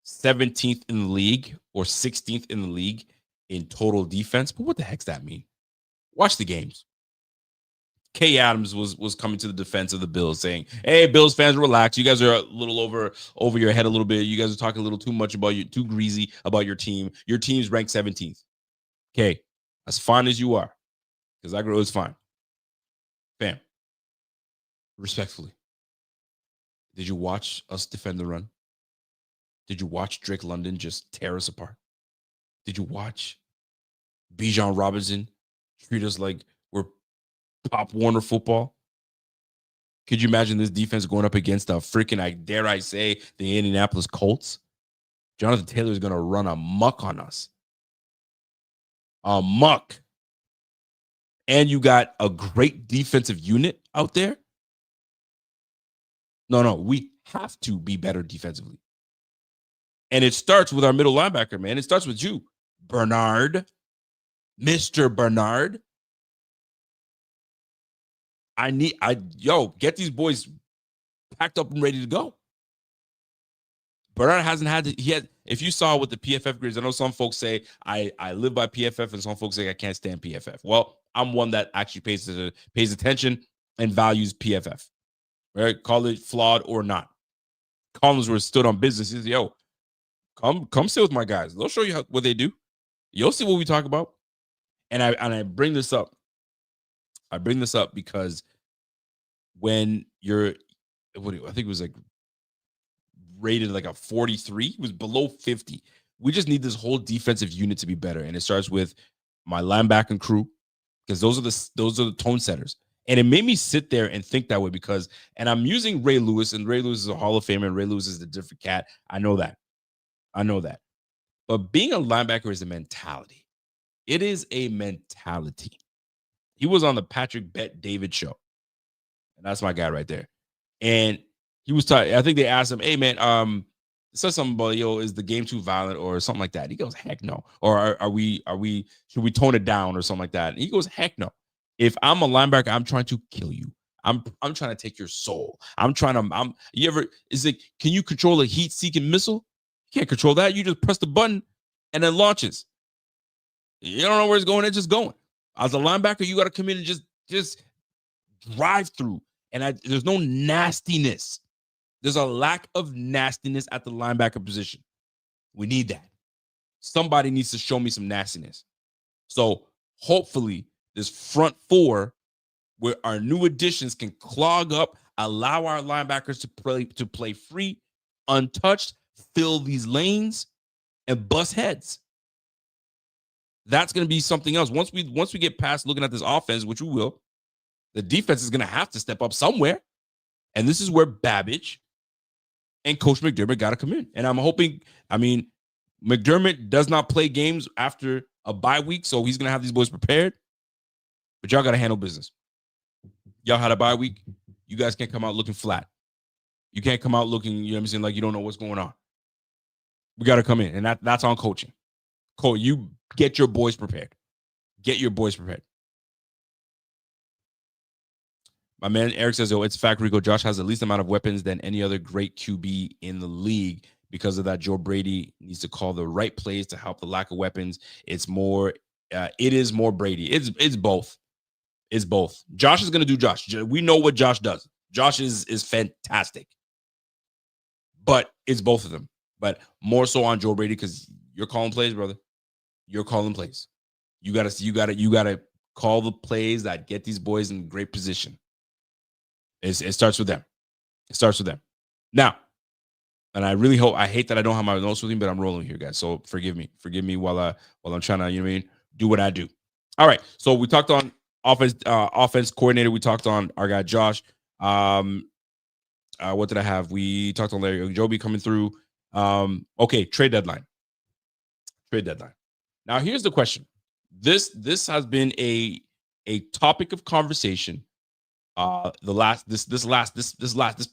17th in the league or 16th in the league in total defense. But what the heck's that mean? Watch the games. Kay Adams was coming to the defense of the Bills saying, hey, Bills fans, relax. You guys are a little over your head a little bit. You guys are talking a little too much too greasy about your team. Your team's ranked 17th. Okay, as fine as you are, because I grow is fine. Fam, respectfully, did you watch us defend the run? Did you watch Drake London just tear us apart? Did you watch Bijan Robinson treat us like we're Pop Warner football? Could you imagine this defense going up against a freaking, dare I say, the Indianapolis Colts? Jonathan Taylor is going to run amok on us. Amok. And you got a great defensive unit out there. No, we have to be better defensively. And it starts with our middle linebacker, man. It starts with you, Bernard. Mr. Bernard. Get these boys packed up and ready to go. Bernard hasn't had if you saw with the PFF grades, I know some folks say I live by PFF and some folks say I can't stand PFF. Well, I'm one that actually pays attention and values PFF. Right? Call it flawed or not. Collinsworth stood on business. He said, Come sit with my guys. They'll show you what they do. You'll see what we talk about. And I bring this up. I bring this up because when you're, I think it was like rated like a 43, he was below 50. We just need this whole defensive unit to be better, and it starts with my linebacking crew, because those are the tone setters. And it made me sit there and think that way because, and I'm using Ray Lewis, and Ray Lewis is a Hall of Famer, and Ray Lewis is a different cat. I know that. But being a linebacker is a mentality. It is a mentality. He was on the Patrick Bet David show, and that's my guy right there. And he was talking. I think they asked him, "Hey man, said something about, yo, is the game too violent or something like that?" He goes, "Heck no." Or are we should we tone it down or something like that? And he goes, "Heck no. If I'm a linebacker, I'm trying to kill you. I'm trying to take your soul. You ever, is it, can you control a heat-seeking missile? You can't control that. You just press the button and it launches. You don't know where it's going, it's just going. As a linebacker, you got to come in and just drive through. And there's no nastiness. There's a lack of nastiness at the linebacker position. We need that. Somebody needs to show me some nastiness. So hopefully this front four, where our new additions can clog up, allow our linebackers to play free, untouched, fill these lanes, and bust heads. That's going to be something else. Once we get past looking at this offense, which we will, the defense is going to have to step up somewhere. And this is where Babbage and Coach McDermott got to come in. And I'm hoping, McDermott does not play games after a bye week, so he's going to have these boys prepared. But y'all got to handle business. Y'all had a bye week. You guys can't come out looking flat. You can't come out looking, you know what I'm saying, like you don't know what's going on. We got to come in, and that's on coaching. You get your boys prepared. Get your boys prepared. My man Eric says, it's a fact, Rico. Josh has the least amount of weapons than any other great QB in the league. Because of that, Joe Brady needs to call the right plays to help the lack of weapons. It is more Brady. It's both. It's both. Josh is going to do Josh. We know what Josh does. Josh is fantastic. But it's both of them. But more so on Joe Brady, because you're calling plays, brother. You're calling plays. You gotta call the plays that get these boys in great position. It starts with them. It starts with them. Now, and I really hope, I hate that I don't have my notes with him, but I'm rolling here, guys. So forgive me. Forgive me while I'm trying to, do what I do. All right. So we talked on offense coordinator. We talked on our guy Josh. What did I have? We talked on Larry Ogunjobi coming through. Okay, trade deadline. Now here's the question. This has been a topic of conversation. This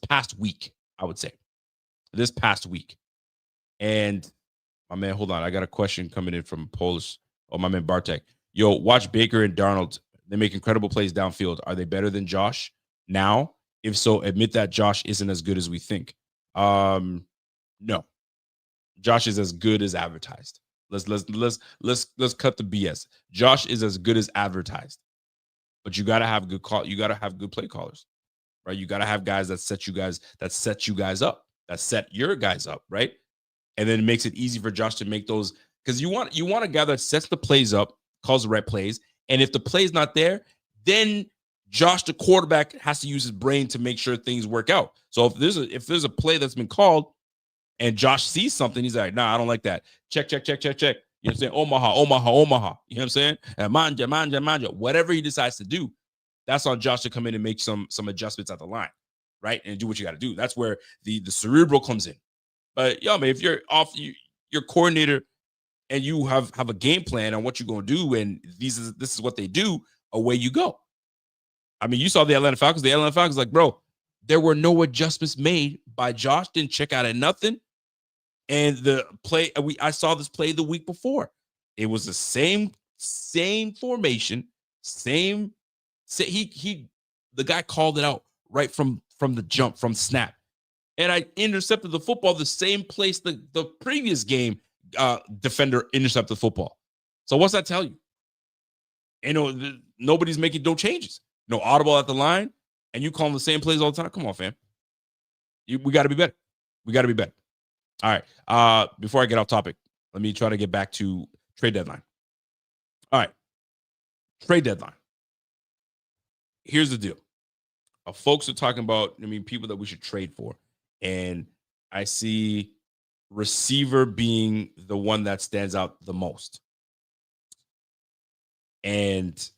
past week, I would say. This past week. And my man, hold on. I got a question coming in from Polish. Oh, my man Bartek. Yo, watch Baker and Darnold. They make incredible plays downfield. Are they better than Josh now? If so, admit that Josh isn't as good as we think. No. Josh is as good as advertised. Let's cut the BS. Josh is as good as advertised. But you gotta have good call. You gotta have good play callers, right? You gotta have guys that set you guys up, that set your guys up, right? And then it makes it easy for Josh to make those, because you want a guy that sets the plays up, calls the right plays, and if the play's not there, then Josh, the quarterback, has to use his brain to make sure things work out. So if there's a play that's been called and Josh sees something, he's like, nah, I don't like that. Check. You know what I'm saying? Omaha. You know what I'm saying? Manja. Whatever he decides to do, that's on Josh to come in and make some adjustments at the line, right? And do what you got to do. That's where the cerebral comes in. But yo, man, if you're off, your coordinator, and you have a game plan on what you're going to do, and this is what they do, away you go. I mean, you saw the Atlanta Falcons. The Atlanta Falcons, like, bro, there were no adjustments made by Josh. Didn't check out at nothing. And the play, I saw this play the week before. It was the same formation, the guy called it out right from the jump, from snap. And I intercepted the football the same place the previous game defender intercepted the football. So what's that tell you? Nobody's making no changes. No audible at the line, and you calling the same plays all the time. Come on, fam. We got to be better. All right. Before I get off topic, let me try to get back to trade deadline. All right. Trade deadline. Here's the deal. Folks are talking about, people that we should trade for. And I see receiver being the one that stands out the most. And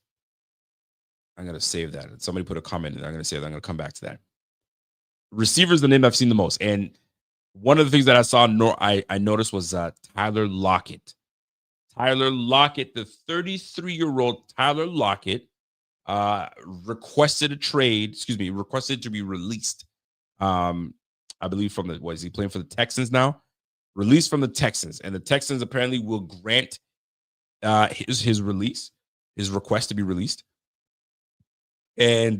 I'm going to save that. Somebody put a comment in there. I'm going to say that. I'm going to come back to that. Receiver is the name I've seen the most. And one of the things that I saw, I noticed was Tyler Lockett. Tyler Lockett, the 33-year-old Tyler Lockett, requested to be released. I believe from what is he playing for the Texans now? Released from the Texans, and the Texans apparently will grant his release, his request to be released. And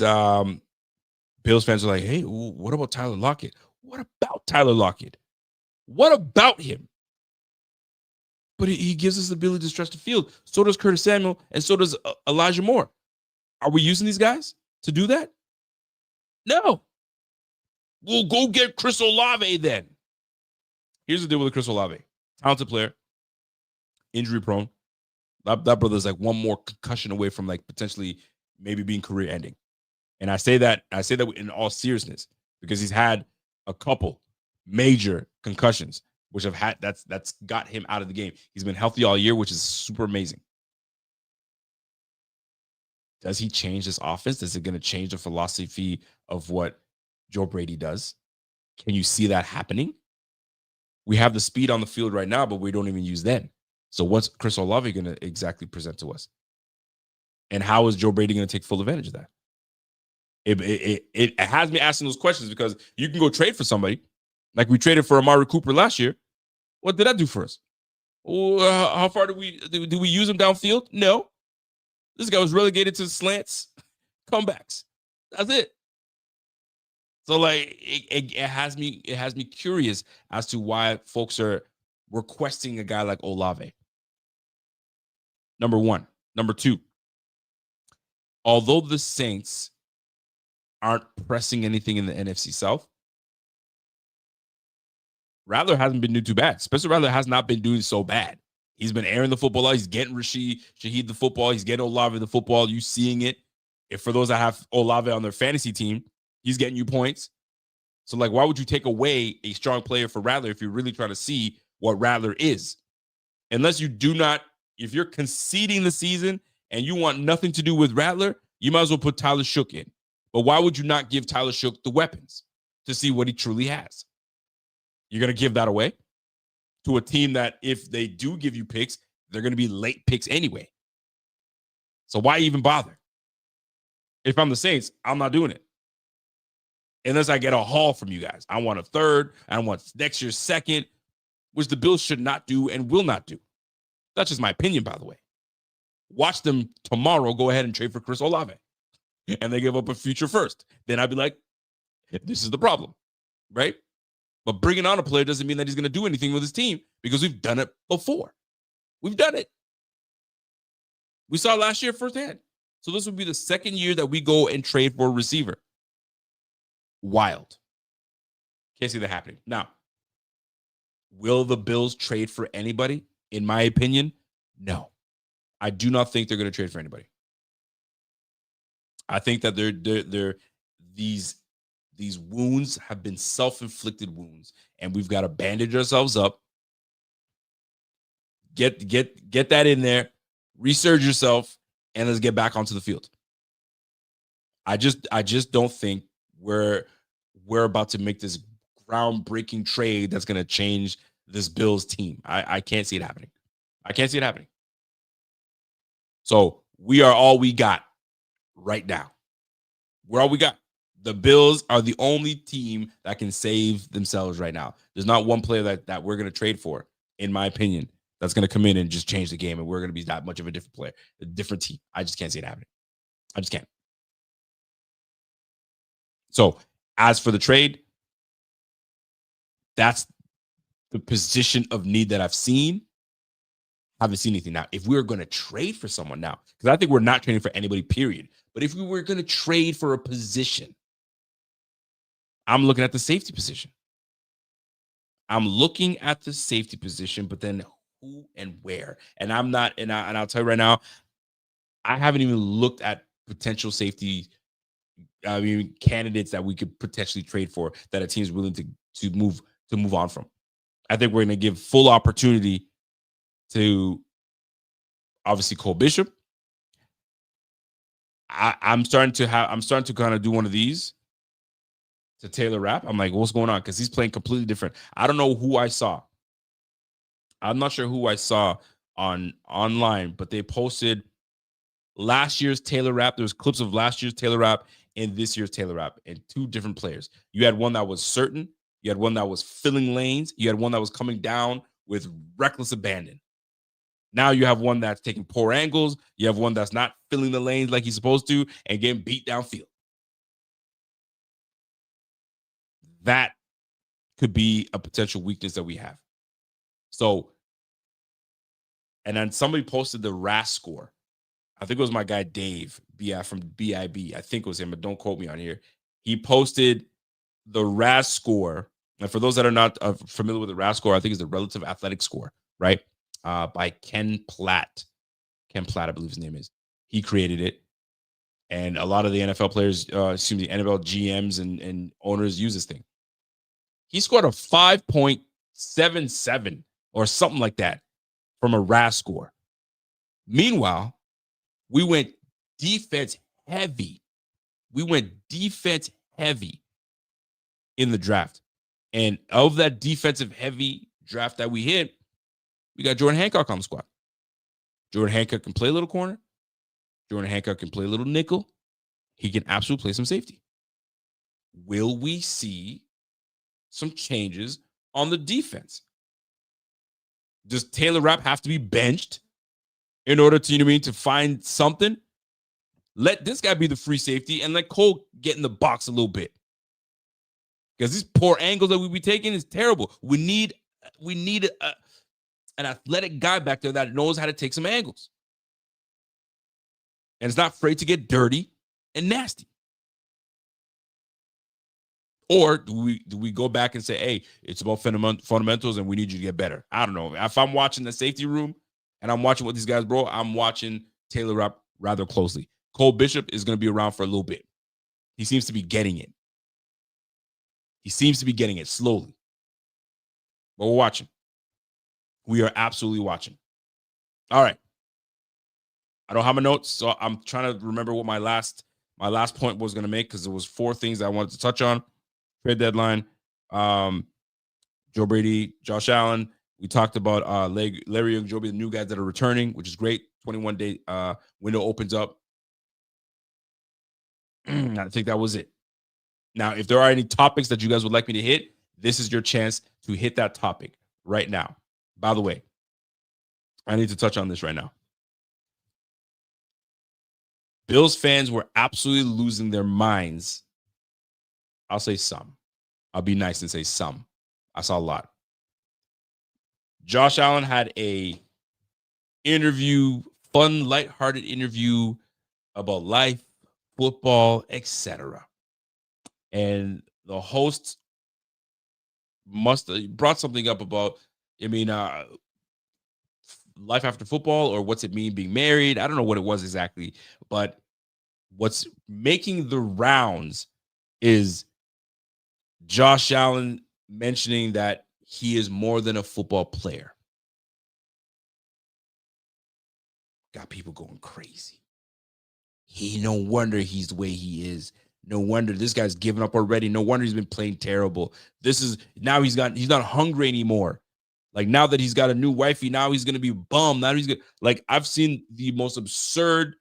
Bills fans are like, hey, what about Tyler Lockett? What about Tyler Lockett? What about him? But he gives us the ability to stretch the field. So does Curtis Samuel, and so does Elijah Moore. Are we using these guys to do that? No. We'll go get Chris Olave then. Here's the deal with Chris Olave. Talented player, injury prone. That brother's like one more concussion away from like potentially maybe being career ending. And I say that in all seriousness because he's had a couple major concussions, which have had that's got him out of the game. He's been healthy all year, which is super amazing. Does he change this offense? Is it going to change the philosophy of what Joe Brady does? Can you see that happening? We have the speed on the field right now, but we don't even use them. So what's Chris Olave going to exactly present to us? And how is Joe Brady going to take full advantage of that? It has me asking those questions because you can go trade for somebody. Like we traded for Amari Cooper last year. What did that do for us? How far do we use him downfield? No. This guy was relegated to slants, comebacks. That's it. So like it has me curious as to why folks are requesting a guy like Olave. Number one. Number two, although the Saints aren't pressing anything in the NFC South, Rattler hasn't been doing too bad. Spencer Rattler has not been doing so bad. He's been airing the football out. He's getting Shaheed the football. He's getting Olave the football. You seeing it. If for those that have Olave on their fantasy team, he's getting you points. So, like, why would you take away a strong player for Rattler if you're really trying to see what Rattler is? Unless you do not, if you're conceding the season and you want nothing to do with Rattler, you might as well put Tyler Shook in. But why would you not give Tyler Shook the weapons to see what he truly has? You're going to give that away to a team that if they do give you picks, they're going to be late picks anyway. So why even bother? If I'm the Saints, I'm not doing it. Unless I get a haul from you guys. I want a third. I want next year's second, which the Bills should not do and will not do. That's just my opinion, by the way. Watch them tomorrow go ahead and trade for Chris Olave. And they give up a future first. Then I'd be like, this is the problem, right? But bringing on a player doesn't mean that he's going to do anything with his team because we've done it before. We've done it. We saw last year firsthand. So this would be the second year that we go and trade for a receiver. Wild. Can't see that happening. Now, will the Bills trade for anybody? In my opinion, no. I do not think they're going to trade for anybody. I think that these wounds have been self-inflicted wounds, and we've got to bandage ourselves up. Get that in there, resurge yourself, and let's get back onto the field. I just don't think we're about to make this groundbreaking trade that's going to change this Bills team. I can't see it happening. I can't see it happening. So we are all we got right now. We're all we got. The Bills are the only team that can save themselves right now. There's not one player that we're going to trade for, in my opinion, that's going to come in and just change the game, and we're going to be that much of a different player, a different team. I just can't see it happening. I just can't. So as for the trade, that's the position of need that I've seen. I haven't seen anything now. If we were going to trade for someone now, because I think we're not trading for anybody, period. But if we were going to trade for a position, I'm looking at the safety position. I'm looking at the safety position, but then who and where? And I'm not, and I'll tell you right now, I haven't even looked at potential safety. I mean, candidates that we could potentially trade for that a team's willing to move on from. I think we're going to give full opportunity to obviously Cole Bishop. I'm starting to kind of do one of these to Taylor Rapp. I'm like, what's going on? Because he's playing completely different. I don't know who I saw. I'm not sure who I saw online, but they posted last year's Taylor Rapp. There was clips of last year's Taylor Rapp and this year's Taylor Rapp, and two different players. You had one that was certain. You had one that was filling lanes. You had one that was coming down with reckless abandon. Now you have one that's taking poor angles. You have one that's not filling the lanes like he's supposed to and getting beat downfield. That could be a potential weakness that we have. So, and then somebody posted the RAS score. I think it was my guy Dave from BIB. I think it was him, but don't quote me on here. He posted the RAS score. And for those that are not familiar with the RAS score, I think it's the relative athletic score, right? By Ken Platt. Ken Platt, I believe his name is. He created it. And a lot of the NFL players, the NFL GMs and owners use this thing. He scored a 5.77 or something like that from a RAS score. Meanwhile, we went defense heavy. We went defense heavy in the draft. And of that defensive heavy draft that we hit, we got Jordan Hancock on the squad. Jordan Hancock can play a little corner. Jordan Hancock can play a little nickel. He can absolutely play some safety. Will we see some changes on the defense? Does Taylor Rapp have to be benched in order to, to find something? Let this guy be the free safety and let Cole get in the box a little bit. Because these poor angles that we be taking is terrible. We need an athletic guy back there that knows how to take some angles. And is not afraid to get dirty and nasty. Or do we go back and say, hey, it's about fundamentals and we need you to get better? I don't know. If I'm watching the safety room and I'm watching what these guys, bro, I'm watching Taylor Rapp rather closely. Cole Bishop is going to be around for a little bit. He seems to be getting it. He seems to be getting it slowly. But we're watching. We are absolutely watching. All right. I don't have my notes, so I'm trying to remember what my last point was going to make, because there was 4 things I wanted to touch on. Trade deadline, Joe Brady, Josh Allen. We talked about Larry Ogunjobi, the new guys that are returning, which is great. 21-day window opens up. I think that was it. Now, if there are any topics that you guys would like me to hit, this is your chance to hit that topic right now. By the way, I need to touch on this right now. Bills fans were absolutely losing their minds. I'll say some. I'll be nice and say some. I saw a lot. Josh Allen had a interview, fun, lighthearted interview about life, football, etc. And the host must have brought something up about, life after football, or what's it mean being married? I don't know what it was exactly, but what's making the rounds is Josh Allen mentioning that he is more than a football player. Got people going crazy. No wonder he's the way he is. No wonder this guy's given up already. No wonder he's been playing terrible. Now he's not hungry anymore. Like, now that he's got a new wifey, now he's going to be bummed. Now he's going to, I've seen the most absurd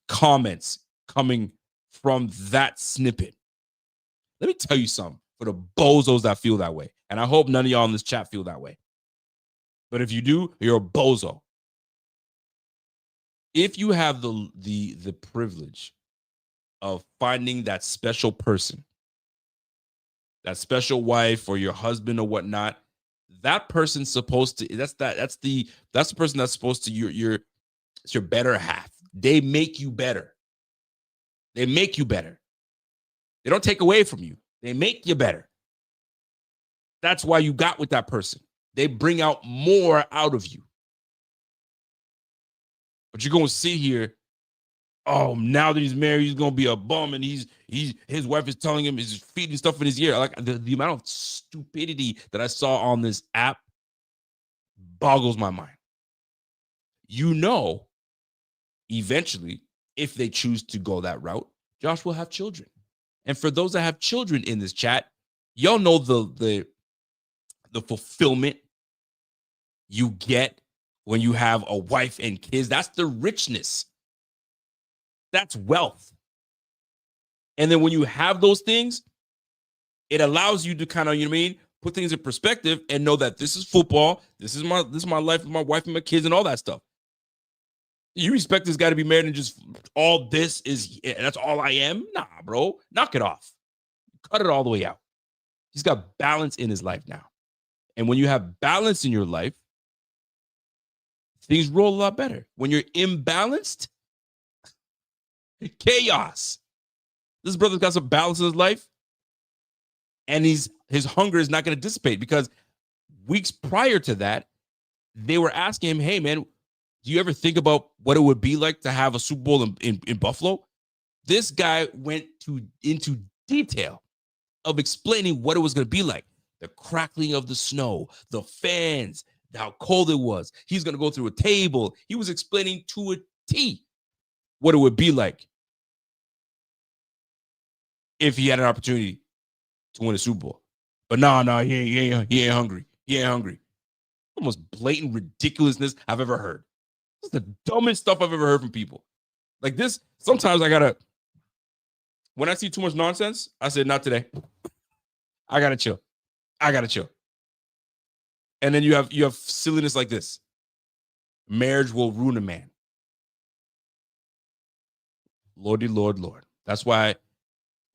comments coming from that snippet. Let me tell you something for the bozos that feel that way. And I hope none of y'all in this chat feel that way. But if you do, you're a bozo. If you have the privilege of finding that special person, that special wife or your husband or whatnot, that person's supposed to, that's the person that's supposed to, it's your better half. They make you better. They make you better. They don't take away from you. They make you better. That's why you got with that person. They bring out more out of you. But you're going to sit here, oh, now that he's married, he's going to be a bum, and his wife is telling him, he's feeding stuff in his ear. Like the amount of stupidity that I saw on this app boggles my mind. You know, eventually, if they choose to go that route, Josh will have children. And for those that have children in this chat, y'all know the fulfillment you get when you have a wife and kids. That's the richness. That's wealth. And then when you have those things, it allows you to kind of, you know what I mean, put things in perspective and know that this is football. This is my life with my wife and my kids and all that stuff. You expect this guy to be married and just all this is, that's all I am? Nah, bro. Knock it off. Cut it all the way out. He's got balance in his life now. And when you have balance in your life, things roll a lot better. When you're imbalanced, chaos. This brother's got some balance in his life, and his hunger is not going to dissipate, because weeks prior to that, they were asking him, hey, man, do you ever think about what it would be like to have a Super Bowl in Buffalo? This guy went into detail of explaining what it was going to be like. The crackling of the snow, the fans, how cold it was. He's going to go through a table. He was explaining to a T what it would be like if he had an opportunity to win a Super Bowl. But no, he ain't hungry. He ain't hungry. The most blatant ridiculousness I've ever heard. This is the dumbest stuff I've ever heard from people. Like this, sometimes when I see too much nonsense, I say, not today. I gotta chill. And then you have silliness like this. Marriage will ruin a man. Lordy, Lord. That's why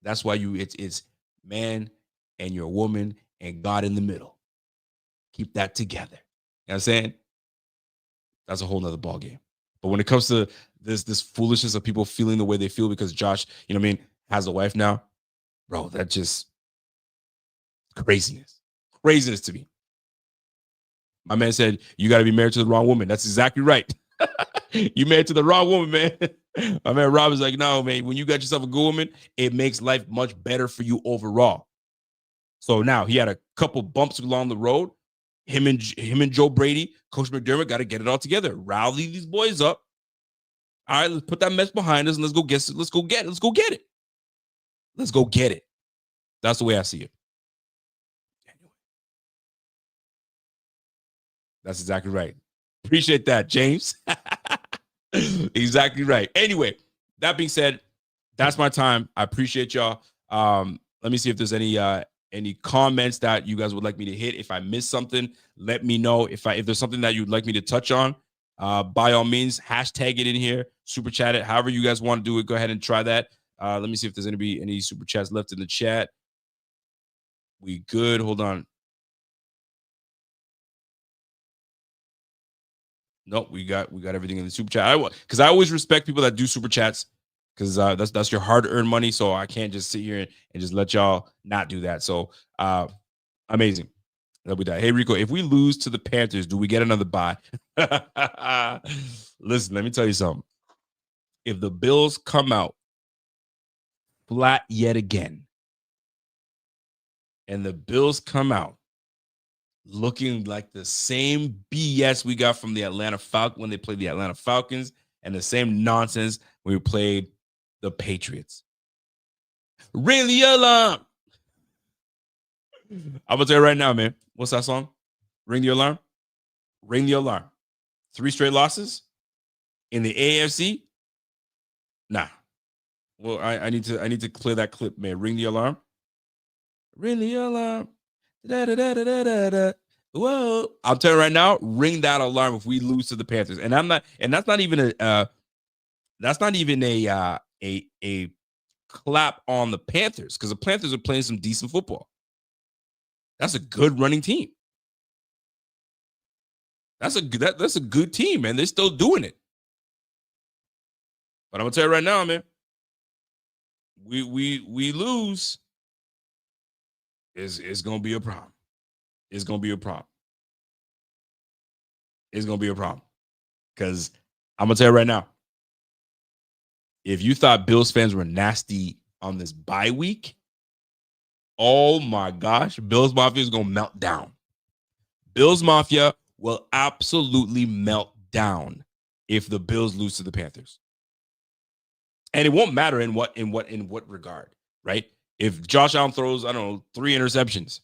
it's man and your woman and God in the middle. Keep that together. You know what I'm saying? That's a whole nother ball game. But when it comes to this foolishness of people feeling the way they feel because Josh, you know what I mean, has a wife now, bro, that just craziness to me. My man said, you got to be married to the wrong woman. That's exactly right. You married to the wrong woman, man. My man Rob is like, no, man, when you got yourself a good woman, it makes life much better for you overall. So now he had a couple bumps along the road. Him and Joe Brady, Coach McDermott, got to get it all together. Rally these boys up. All right, let's put that mess behind us and let's go get it. That's the way I see it. That's exactly right. Appreciate that, James. Exactly right. Anyway, that being said, that's my time. I appreciate y'all. Let me see if there's any comments that you guys would like me to hit. If I missed something, let me know. If there's something that you'd like me to touch on, by all means, hashtag it in here, super chat it. However you guys want to do it, go ahead and try that. Let me see if there's any super chats left in the chat. We good. Hold on. Nope, we got everything in the super chat. Because I always respect people that do super chats, because that's your hard-earned money. So I can't just sit here and just let y'all not do that. So amazing that we die. Hey Rico, if we lose to the Panthers, do we get another bye? Listen, let me tell you something. If the Bills come out flat yet again, and the Bills come out looking like the same BS we got from the Atlanta Falcons when they played the Atlanta Falcons, and the same nonsense when we played the Patriots. Ring the alarm. I'm gonna tell you right now, man. What's that song? Ring the alarm. Ring the alarm. 3 straight losses in the AFC. Nah. Well, I need to play that clip, man. Ring the alarm. Ring the alarm. Da, da, da, da, da, da. Whoa! I'll tell you right now, ring that alarm if we lose to the Panthers. And that's not even a clap on the Panthers, because the Panthers are playing some decent football. That's a good running team. That's a good team, man. They're still doing it. But I'm gonna tell you right now, man. We lose is gonna be a problem. It's gonna be a problem. It's gonna be a problem. Because I'm gonna tell you right now, if you thought Bills fans were nasty on this bye week, oh my gosh, Bills Mafia is gonna melt down. Bills Mafia will absolutely melt down if the Bills lose to the Panthers. And it won't matter in what regard, right? If Josh Allen throws, I don't know, 3 interceptions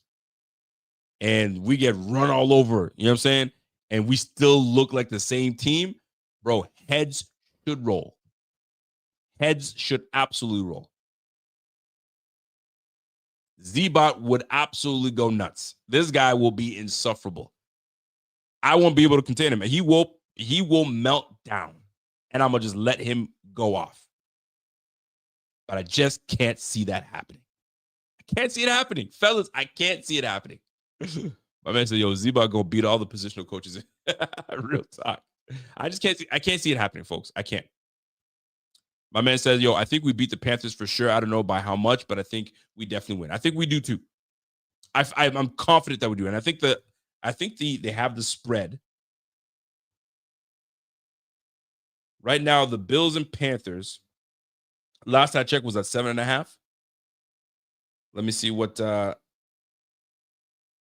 and we get run all over, you know what I'm saying? And we still look like the same team, bro, heads should roll. Heads should absolutely roll. Z-Bot would absolutely go nuts. This guy will be insufferable. I won't be able to contain him. He will melt down. And I'm going to just let him go off. But I just can't see that happening. I can't see it happening. Fellas, I can't see it happening. My man said, yo, Z-Bot going to beat all the positional coaches. Real talk. I can't see it happening, folks. I can't. My man says, yo, I think we beat the Panthers for sure. I don't know by how much, but I think we definitely win. I think we do too. I'm confident that we do. And I think they have the spread. Right now, the Bills and Panthers, last I checked, was at 7.5. Let me see what let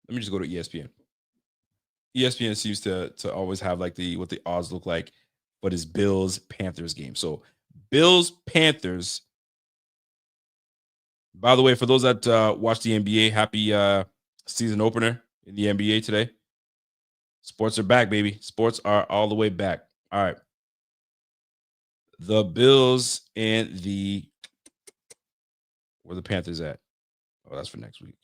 me just go to ESPN. ESPN seems to always have like what the odds look like, but it's Bills Panthers game. So Bills Panthers. By the way, for those that watch the NBA, happy season opener in the NBA today. Sports are back, baby. Sports are all the way back. All right. The Bills and where the Panthers at? Oh, that's for next week.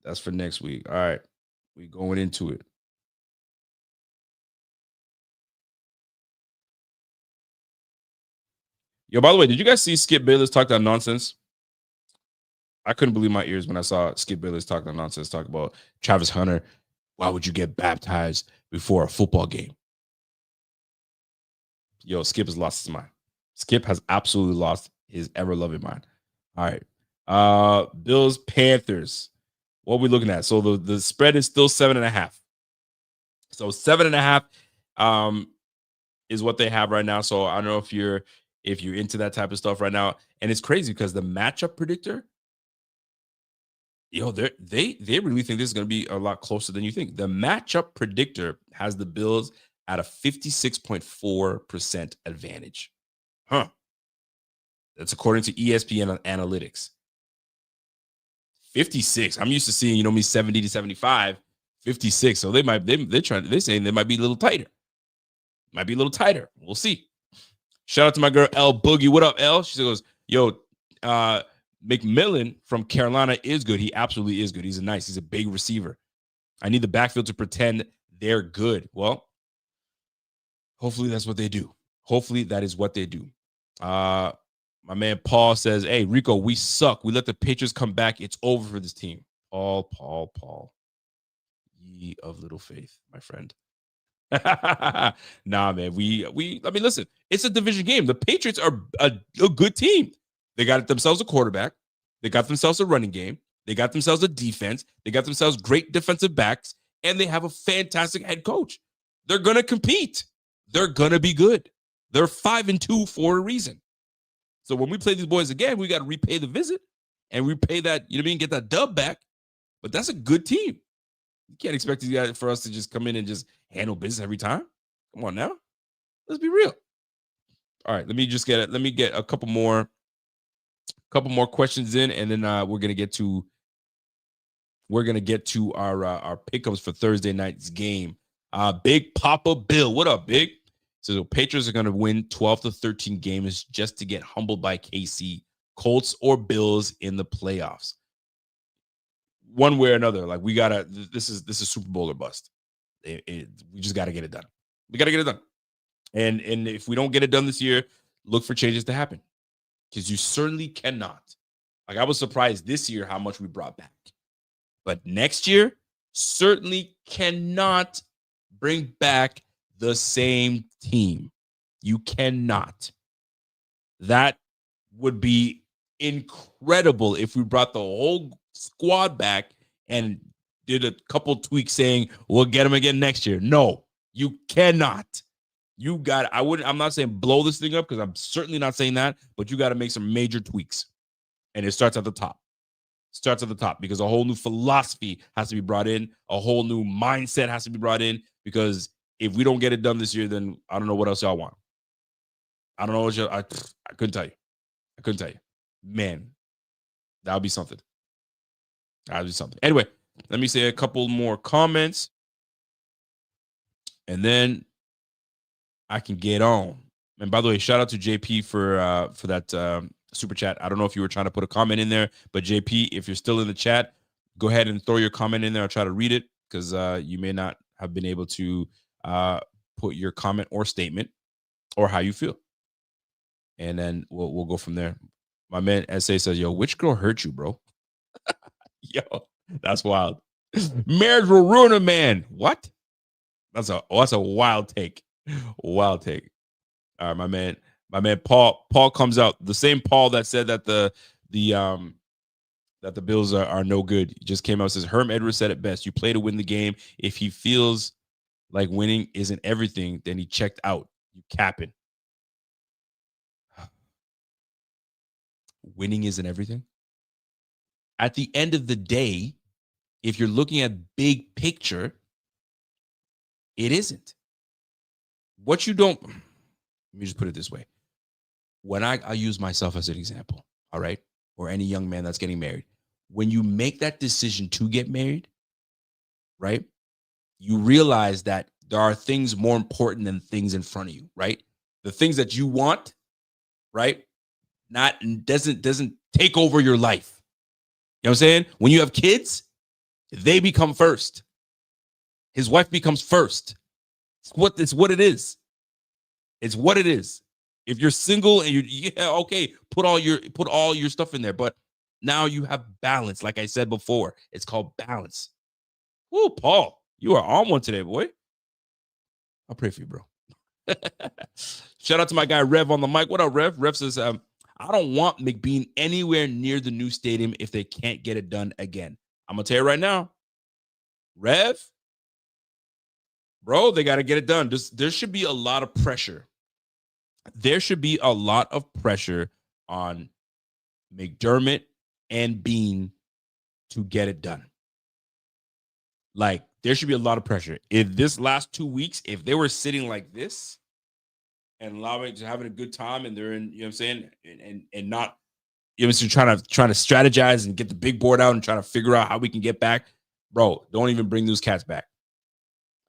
That's for next week. All right. We going into it. Yo, by the way, did you guys see Skip Bayless talk that nonsense? I couldn't believe my ears when I saw Skip Bayless talk that nonsense, talk about Travis Hunter. Why would you get baptized before a football game? Yo, Skip has lost his mind. Skip has absolutely lost his ever-loving mind. All right. Bills, Panthers. What are we looking at? So the spread is still 7.5. So 7.5 is what they have right now. So I don't know if you're into that type of stuff right now. And it's crazy because the matchup predictor, yo, they really think this is going to be a lot closer than you think. The matchup predictor has the Bills at a 56.4% advantage. Huh. That's according to ESPN Analytics. 56. I'm used to seeing, me 70 to 75, 56. So they're saying they might be a little tighter. Might be a little tighter. We'll see. Shout out to my girl L Boogie. What up, L? She goes, yo, McMillan from Carolina is good. He absolutely is good. He's a big receiver. I need the backfield to pretend they're good. Well, hopefully that's what they do. Hopefully that is what they do. My man Paul says, hey, Rico, we suck. We let the Patriots come back. It's over for this team. Paul. Ye of little faith, my friend. Nah, man. I mean, listen, it's a division game. The Patriots are a good team. They got themselves a quarterback. They got themselves a running game. They got themselves a defense. They got themselves great defensive backs. And they have a fantastic head coach. They're going to compete. They're going to be good. They're 5-2 for a reason. So when we play these boys again, we got to repay the visit and repay that, get that dub back. But that's a good team. You can't expect these guys for us to just come in and just handle business every time. Come on now. Let's be real. All right, let me get a couple more questions in, and then we're gonna get to our pickups for Thursday night's game. Big Papa Bill, what up, Big? So the Patriots are going to win 12-13 games just to get humbled by KC, Colts, or Bills in the playoffs. One way or another, like this is Super Bowl or bust. We just got to get it done. We got to get it done. And if we don't get it done this year, look for changes to happen because you certainly cannot. Like I was surprised this year how much we brought back. But next year, certainly cannot bring back the same team. You cannot. That would be incredible if we brought the whole squad back and did a couple tweaks saying we'll get him again next year. No, you cannot. You got. I'm not saying blow this thing up because I'm certainly not saying that. But you got to make some major tweaks, and it starts at the top. Starts at the top because a whole new philosophy has to be brought in. A whole new mindset has to be brought in because if we don't get it done this year, then I don't know what else y'all want. I don't know what I couldn't tell you. I couldn't tell you. Man, that would be something. That would be something. Anyway, let me say a couple more comments, and then I can get on. And by the way, shout out to JP for that super chat. I don't know if you were trying to put a comment in there, but JP, if you're still in the chat, go ahead and throw your comment in there. I'll try to read it because you may not have been able to put your comment or statement or how you feel. And then we'll go from there. My man SA says, yo, which girl hurt you, bro? Yo, that's wild. Marriage will ruin a man. What? That's a wild take. Wild take. All right, my man Paul comes out. The same Paul that said that the Bills are no good. He just came out and says, Herm Edwards said it best. You play to win the game. If he feels like winning isn't everything, then he checked out. You capping. Winning isn't everything. At the end of the day, if you're looking at big picture, it isn't. What you don't, let me just put it this way. When I use myself as an example, all right, or any young man that's getting married, when you make that decision to get married, right, you realize that there are things more important than things in front of you, right? The things that you want, right, doesn't take over your life. You know what I'm saying? When you have kids, they become first. His wife becomes first. It's what it is. It's what it is. If you're single and put all your stuff in there, but now you have balance. Like I said before, it's called balance. Woo, Paul, you are on one today, boy. I'll pray for you, bro. Shout out to my guy Rev on the mic. What up, Rev? Rev says, I don't want McBean anywhere near the new stadium if they can't get it done again. I'm gonna tell you right now, Rev, bro, they got to get it done. There should be a lot of pressure. There should be a lot of pressure on McDermott and Bean to get it done. Like, there should be a lot of pressure. If this last 2 weeks, if they were sitting like this and having a good time and they're in, you know what I'm saying, and not, you know what I'm saying, trying to strategize and get the big board out and trying to figure out how we can get back, bro, don't even bring those cats back.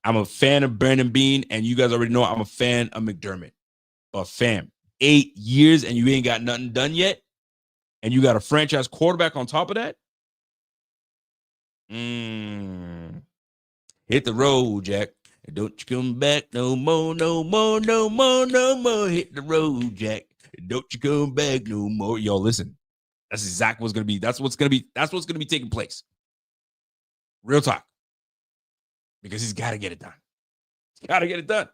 I'm a fan of Brandon Bean, and you guys already know I'm a fan of McDermott. But fam, 8 years and you ain't got nothing done yet, and you got a franchise quarterback on top of that? Hit the road, Jack. Don't you come back no more, no more, no more, no more. Hit the road, Jack. Don't you come back no more. Yo, listen. That's exactly what's gonna be. That's what's gonna be taking place. Real talk. Because he's got to get it done. He's got to get it done.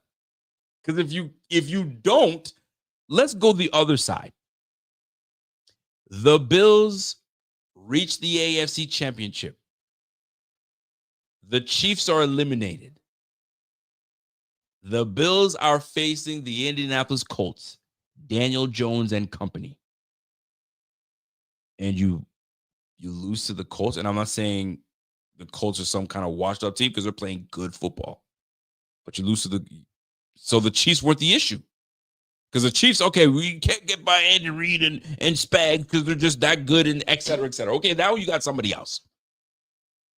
Because if you don't, let's go the other side. The Bills reach the AFC Championship. The Chiefs are eliminated. The Bills are facing the Indianapolis Colts, Daniel Jones and company. And you lose to the Colts. And I'm not saying the Colts are some kind of washed up team because they're playing good football. But you lose to so the Chiefs weren't the issue. Because the Chiefs, okay, we can't get by Andy Reid and Spag because they're just that good and et cetera, et cetera. Okay, now you got somebody else.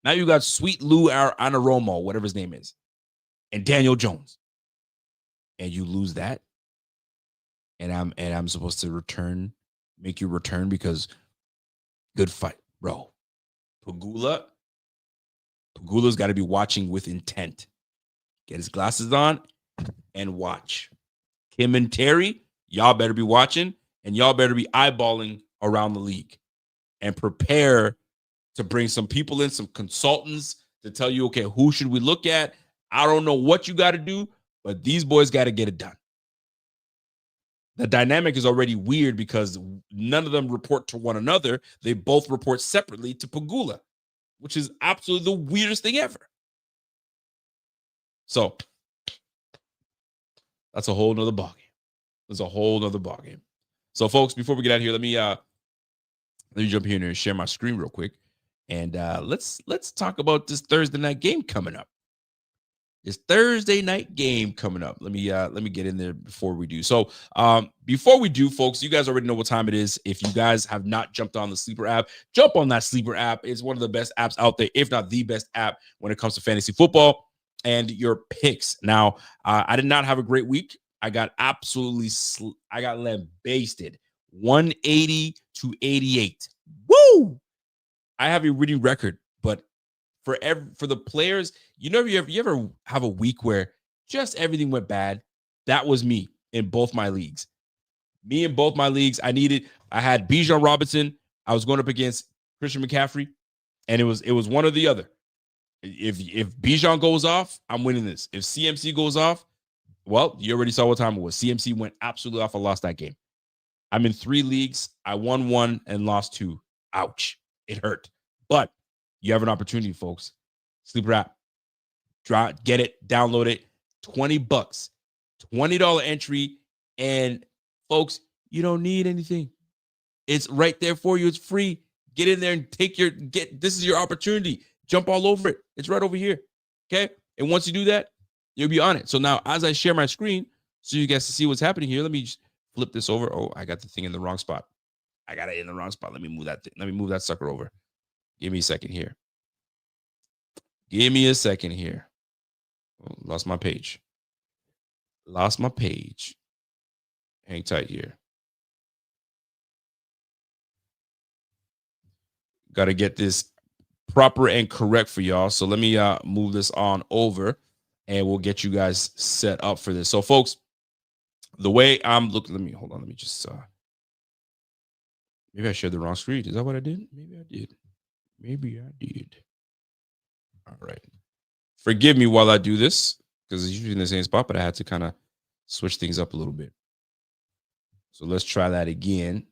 Now you got Sweet Lou Anaromo, whatever his name is, and Daniel Jones. And you lose that. And I'm supposed to make you return because good fight, bro. Pagula's got to be watching with intent. Get his glasses on and watch. Kim and Terry, y'all better be watching, and y'all better be eyeballing around the league and prepare to bring some people in, some consultants to tell you, okay, who should we look at? I don't know what you got to do, but these boys got to get it done. The dynamic is already weird because none of them report to one another. They both report separately to Pagula. which is absolutely the weirdest thing ever. So that's a whole nother ballgame. There's a whole nother ballgame. So, folks, before we get out of here, let me jump here and share my screen real quick, and let's talk about this Thursday night game coming up. This Thursday night game coming up. Let me get in there before we do. So, before we do, folks, you guys already know what time it is. If you guys have not jumped on the Sleeper app, jump on that Sleeper app. It's one of the best apps out there, if not the best app when it comes to fantasy football and your picks. Now, I did not have a great week. I got absolutely, I got lambasted, 180 to 88. Woo! I have a winning record, but for the players, you ever have a week where just everything went bad? That was me in both my leagues. I had Bijan Robinson. I was going up against Christian McCaffrey, and it was one or the other. If Bijan goes off, I'm winning this. If CMC goes off, well, you already saw what time it was. CMC went absolutely off. I lost that game. I'm in 3 leagues. I won 1 and lost 2. Ouch. It hurt. But you have an opportunity, folks. Sleeper app. Get it. Download it. $20. $20 entry. And, folks, you don't need anything. It's right there for you. It's free. Get in there and this is your opportunity. Jump all over it. It's right over here. Okay? And once you do that, you'll be on it. So now, as I share my screen, so you guys can see what's happening here, let me just flip this over. Oh, I got the thing in the wrong spot. I got it in the wrong spot. Let me move that thing. Let me move that sucker over. Give me a second here. Oh, lost my page. Hang tight here. Got to get this proper and correct for y'all. So let me move this on over, and we'll get you guys set up for this. So, folks, the way I'm looking, hold on. Let me just, maybe I shared the wrong screen. Is that what I did? Maybe I did. All right. Forgive me while I do this, because it's usually in the same spot, but I had to kind of switch things up a little bit. So let's try that again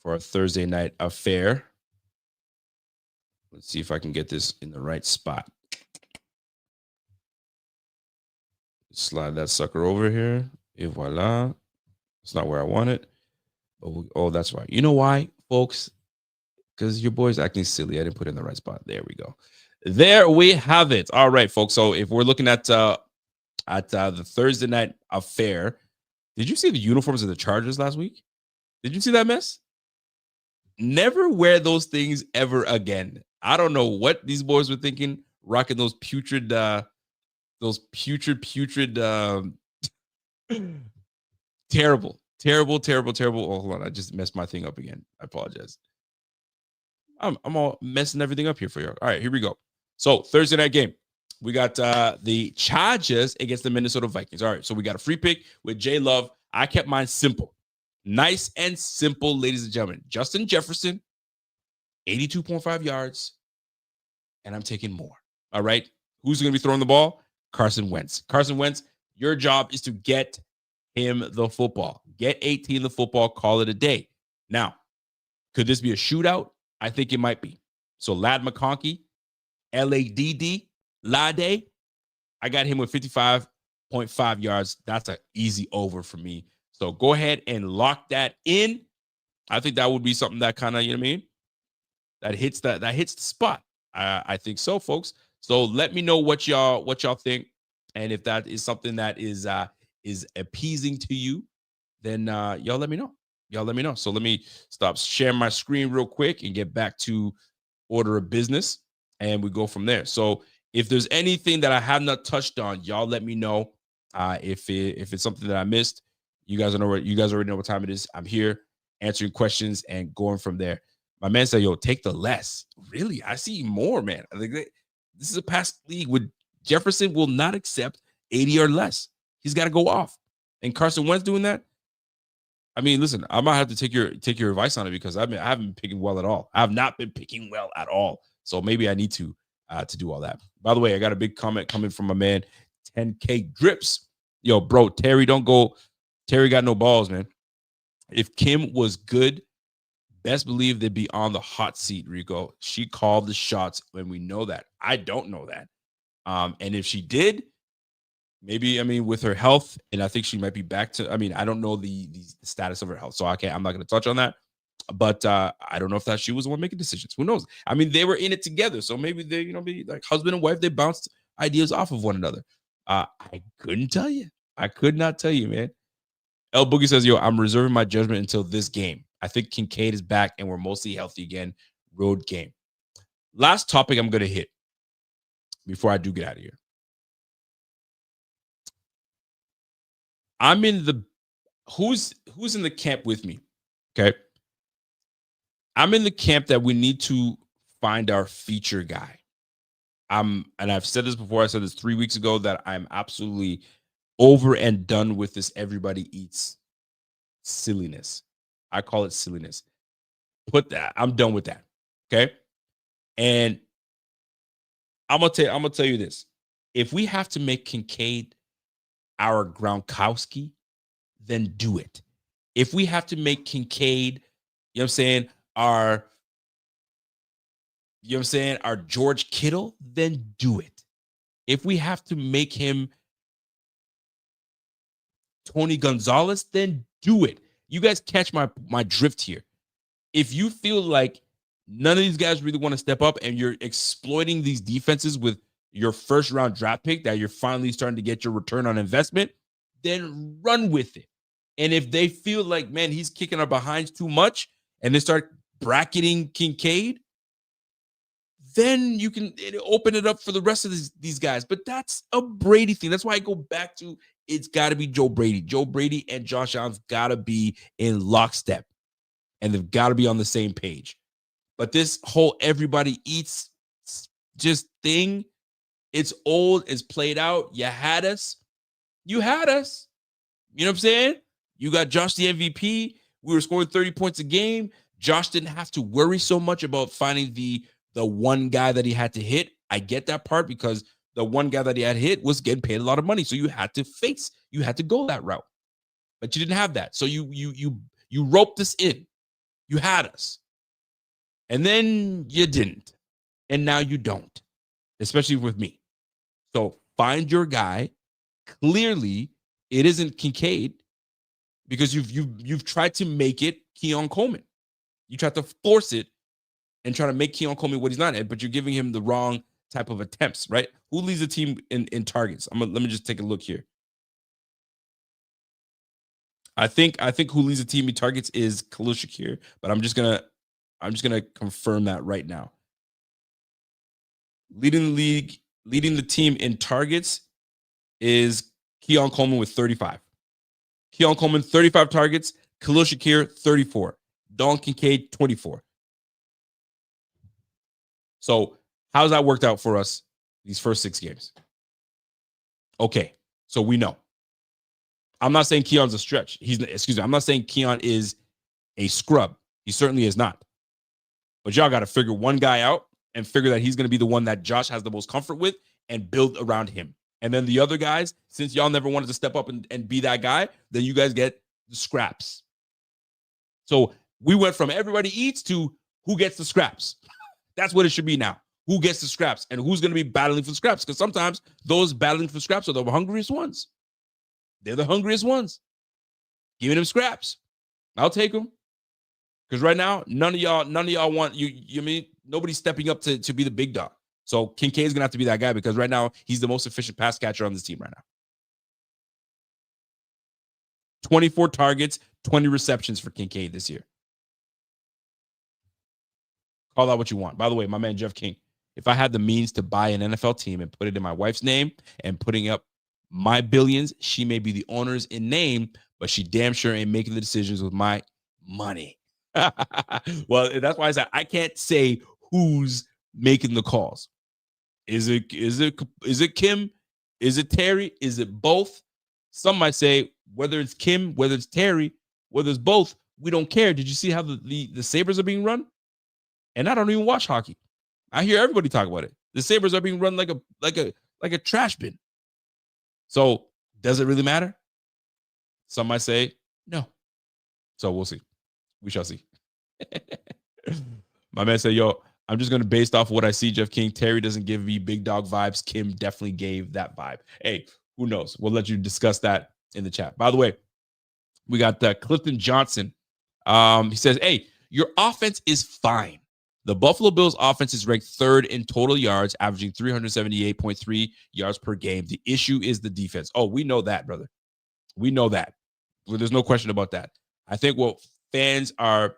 for a Thursday night affair. Let's see if I can get this in the right spot. Slide that sucker over here. Et voila. It's not where I want it. Oh, that's right. You know why, folks? Because your boy's acting silly. I didn't put it in the right spot. There we go. There we have it. All right, folks. So if we're looking at the Thursday night affair, did you see the uniforms of the Chargers last week? Did you see that mess? Never wear those things ever again. I don't know what these boys were thinking, rocking those putrid terrible. Oh, hold on. I just messed my thing up again. I apologize. I'm all messing everything up here for you. All right, here we go. So Thursday night game. We got the Chargers against the Minnesota Vikings. All right, so we got a free pick with J Love. I kept mine simple. Nice and simple, ladies and gentlemen. Justin Jefferson, 82.5 yards, and I'm taking more. All right, who's going to be throwing the ball? Carson Wentz. Carson Wentz, your job is to get him the football. Get 18 the football, call it a day. Now, could this be a shootout? I think it might be. So Ladd McConkey, L-A-D-D, Lade, I got him with 55.5 yards. That's an easy over for me. So go ahead and lock that in. I think that would be something that kind of, you know what I mean? That hits the spot. I think so, folks. So let me know what y'all think. And if that is something that is appeasing to you, then y'all let me know. So let me stop sharing my screen real quick and get back to order of business, and we go from there. So if there's anything that I have not touched on, y'all let me know. If it's something that I missed, you guys already know what time it is. I'm here answering questions and going from there. My man said, "Yo, take the less." Really, I see more, man. I think this is a past league with Jefferson will not accept 80 or less. He's got to go off, and Carson Wentz doing that. I mean, listen, I might have to take your advice on it, because I haven't been picking well at all. I have not been picking well at all. So maybe I need to do all that. By the way, I got a big comment coming from my man, 10K Drips. Yo, bro, Terry got no balls, man. If Kim was good, best believe they'd be on the hot seat, Rico. She called the shots, and we know that. I don't know that. And if she did, maybe, I mean, with her health, and I think she might be back to, I mean, I don't know the status of her health, so I'm not going to touch on that. But I don't know if that she was the one making decisions. Who knows? I mean, they were in it together, so maybe they, be like husband and wife. They bounced ideas off of one another. I couldn't tell you. I could not tell you, man. El Boogie says, "Yo, I'm reserving my judgment until this game. I think Kincaid is back and we're mostly healthy again. Road game." Last topic I'm going to hit before I do get out of here. I'm in the who's in the camp with me? Okay. I'm in the camp that we need to find our feature guy. And I've said this before. I said this 3 weeks ago that I'm absolutely over and done with this everybody eats silliness. I call it silliness. I'm done with that. Okay. And I'm gonna tell you this. If we have to make Kincaid our Gronkowski, then do it. If we have to make Kincaid, you know what I'm saying, our our George Kittle, then do it. If we have to make him Tony Gonzalez, then do it. You guys catch my drift here. If you feel like none of these guys really want to step up and you're exploiting these defenses with your first round draft pick that you're finally starting to get your return on investment, then run with it. And if they feel like, man, he's kicking our behinds too much and they start bracketing Kincaid, then you can open it up for the rest of these guys. But that's a Brady thing. That's why I go back to it's got to be Joe Brady. Joe Brady and Josh Allen's got to be in lockstep, and they've got to be on the same page. But this whole everybody eats just thing, it's old, it's played out. You had us. You had us. You know what I'm saying? You got Josh the MVP. We were scoring 30 points a game. Josh didn't have to worry so much about finding the one guy that he had to hit. I get that part because the one guy that he had hit was getting paid a lot of money. So you had to go that route. But you didn't have that. So you roped us in. You had us. And then you didn't. And now you don't. Especially with me. So find your guy. Clearly, it isn't Kincaid because you've tried to make it Keon Coleman. You tried to force it and try to make Keon Coleman what he's not at, but you're giving him the wrong type of attempts, right? Who leads the team in targets? Let me just take a look here. I think who leads the team in targets is Khalil Shakir, but I'm just gonna confirm that right now. Leading the team in targets is Keon Coleman with 35. Keon Coleman, 35 targets. Khalil Shakir, 34. Don Kincaid, 24. So how's that worked out for us these first 6 games? Okay, so we know. I'm not saying Keon's a stretch. I'm not saying Keon is a scrub. He certainly is not. But y'all got to figure one guy out and figure that he's going to be the one that Josh has the most comfort with and build around him. And then the other guys, since y'all never wanted to step up and be that guy, then you guys get the scraps. So we went from everybody eats to who gets the scraps. That's what it should be now. Who gets the scraps and who's going to be battling for scraps? Because sometimes those battling for scraps are the hungriest ones. They're the hungriest ones. Giving them scraps. I'll take them. Because right now, none of y'all want you mean nobody's stepping up to be the big dog. So Kincaid's gonna have to be that guy because right now he's the most efficient pass catcher on this team right now. 24 targets, 20 receptions for Kincaid this year. Call that what you want. By the way, my man Jeff King, if I had the means to buy an NFL team and put it in my wife's name and putting up my billions, she may be the owners in name, but she damn sure ain't making the decisions with my money. Well, that's why I said I can't say who's making the calls. Is it Kim? Is it Terry? Is it both? Some might say whether it's Kim, whether it's Terry, whether it's both, we don't care. Did you see how the Sabres are being run? And I don't even watch hockey. I hear everybody talk about it. The Sabres are being run like a trash bin. So does it really matter? Some might say no. So we'll see. We shall see. My man said, yo, I'm just going to based off what I see, Jeff King. Terry doesn't give me big dog vibes. Kim definitely gave that vibe. Hey, who knows? We'll let you discuss that in the chat. By the way, we got Clifton Johnson. He says, hey, your offense is fine. The Buffalo Bills offense is ranked third in total yards, averaging 378.3 yards per game. The issue is the defense. Oh, we know that, brother. We know that. Well, there's no question about that. I think what fans are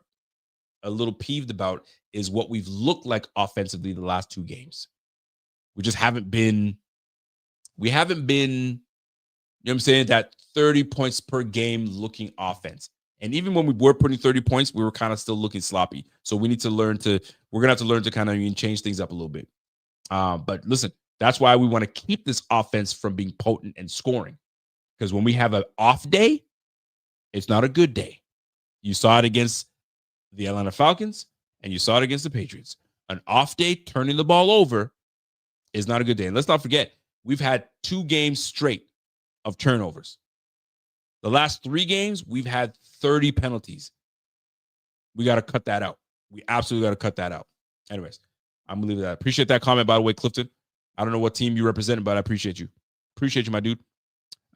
a little peeved about is what we've looked like offensively the last two games. We just haven't been, you know what I'm saying, that 30 points per game looking offense. And even when we were putting 30 points, we were kind of still looking sloppy. So we need to we're going to have to learn to kind of change things up a little bit. But listen, that's why we want to keep this offense from being potent and scoring. Because when we have an off day, it's not a good day. You saw it against the Atlanta Falcons, and you saw it against the Patriots. An off day, turning the ball over, is not a good day. And let's not forget, we've had 2 games straight of turnovers. The last 3 games, we've had 30 penalties. We got to cut that out. We absolutely got to cut that out. Anyways, I'm going to leave that. Appreciate that comment, by the way, Clifton. I don't know what team you represent, but I appreciate you. Appreciate you, my dude.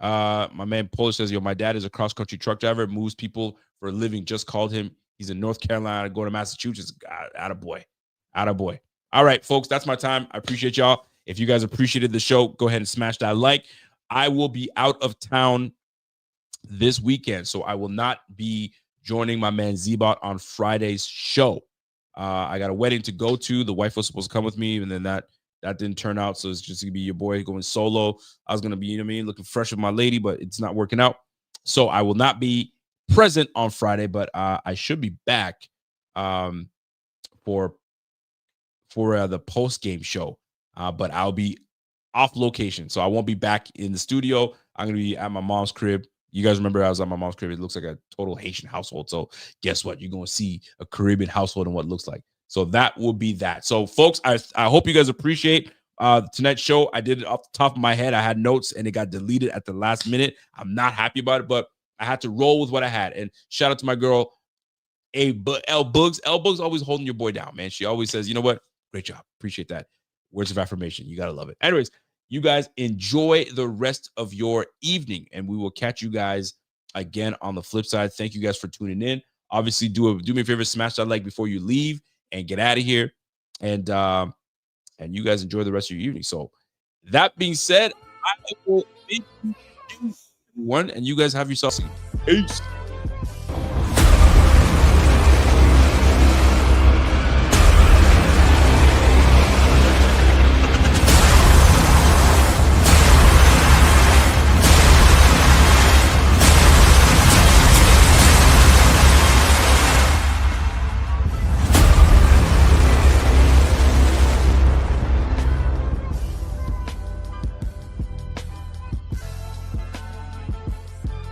My man Polish says, yo, my dad is a cross-country truck driver, moves people for a living. Just called him. He's in North Carolina, going to Massachusetts. Attaboy. Attaboy. All right, folks, that's my time. I appreciate y'all. If you guys appreciated the show, go ahead and smash that like. I will be out of town this weekend, so I will not be joining my man Zbot on Friday's show. I got a wedding to go to. The wife was supposed to come with me, and then that didn't turn out, so it's just gonna be your boy going solo. I was gonna be, you know what I mean, looking fresh with my lady, but it's not working out. So I will not be present on Friday, but I should be back for the post-game show. But I'll be off location, so I won't be back in the studio. I'm gonna be at my mom's crib. You guys remember I was at my mom's crib. It looks like a total Haitian household. So guess what? You're gonna see a Caribbean household and what it looks like. So that will be that. So folks, I hope you guys appreciate tonight's show. I did it off the top of my head. I had notes and it got deleted at the last minute. I'm not happy about it, but I had to roll with what I had. And shout out to my girl, L Bugs. L Bugs always holding your boy down, man. She always says, you know what? Great job. Appreciate that. Words of affirmation. You gotta love it. Anyways, you guys enjoy the rest of your evening, and we will catch you guys again on the flip side. Thank you guys for tuning in. Obviously, do me a favor, smash that like before you leave and get out of here. And you guys enjoy the rest of your evening. So that being said, I will bid you one, and you guys have yourself. Peace.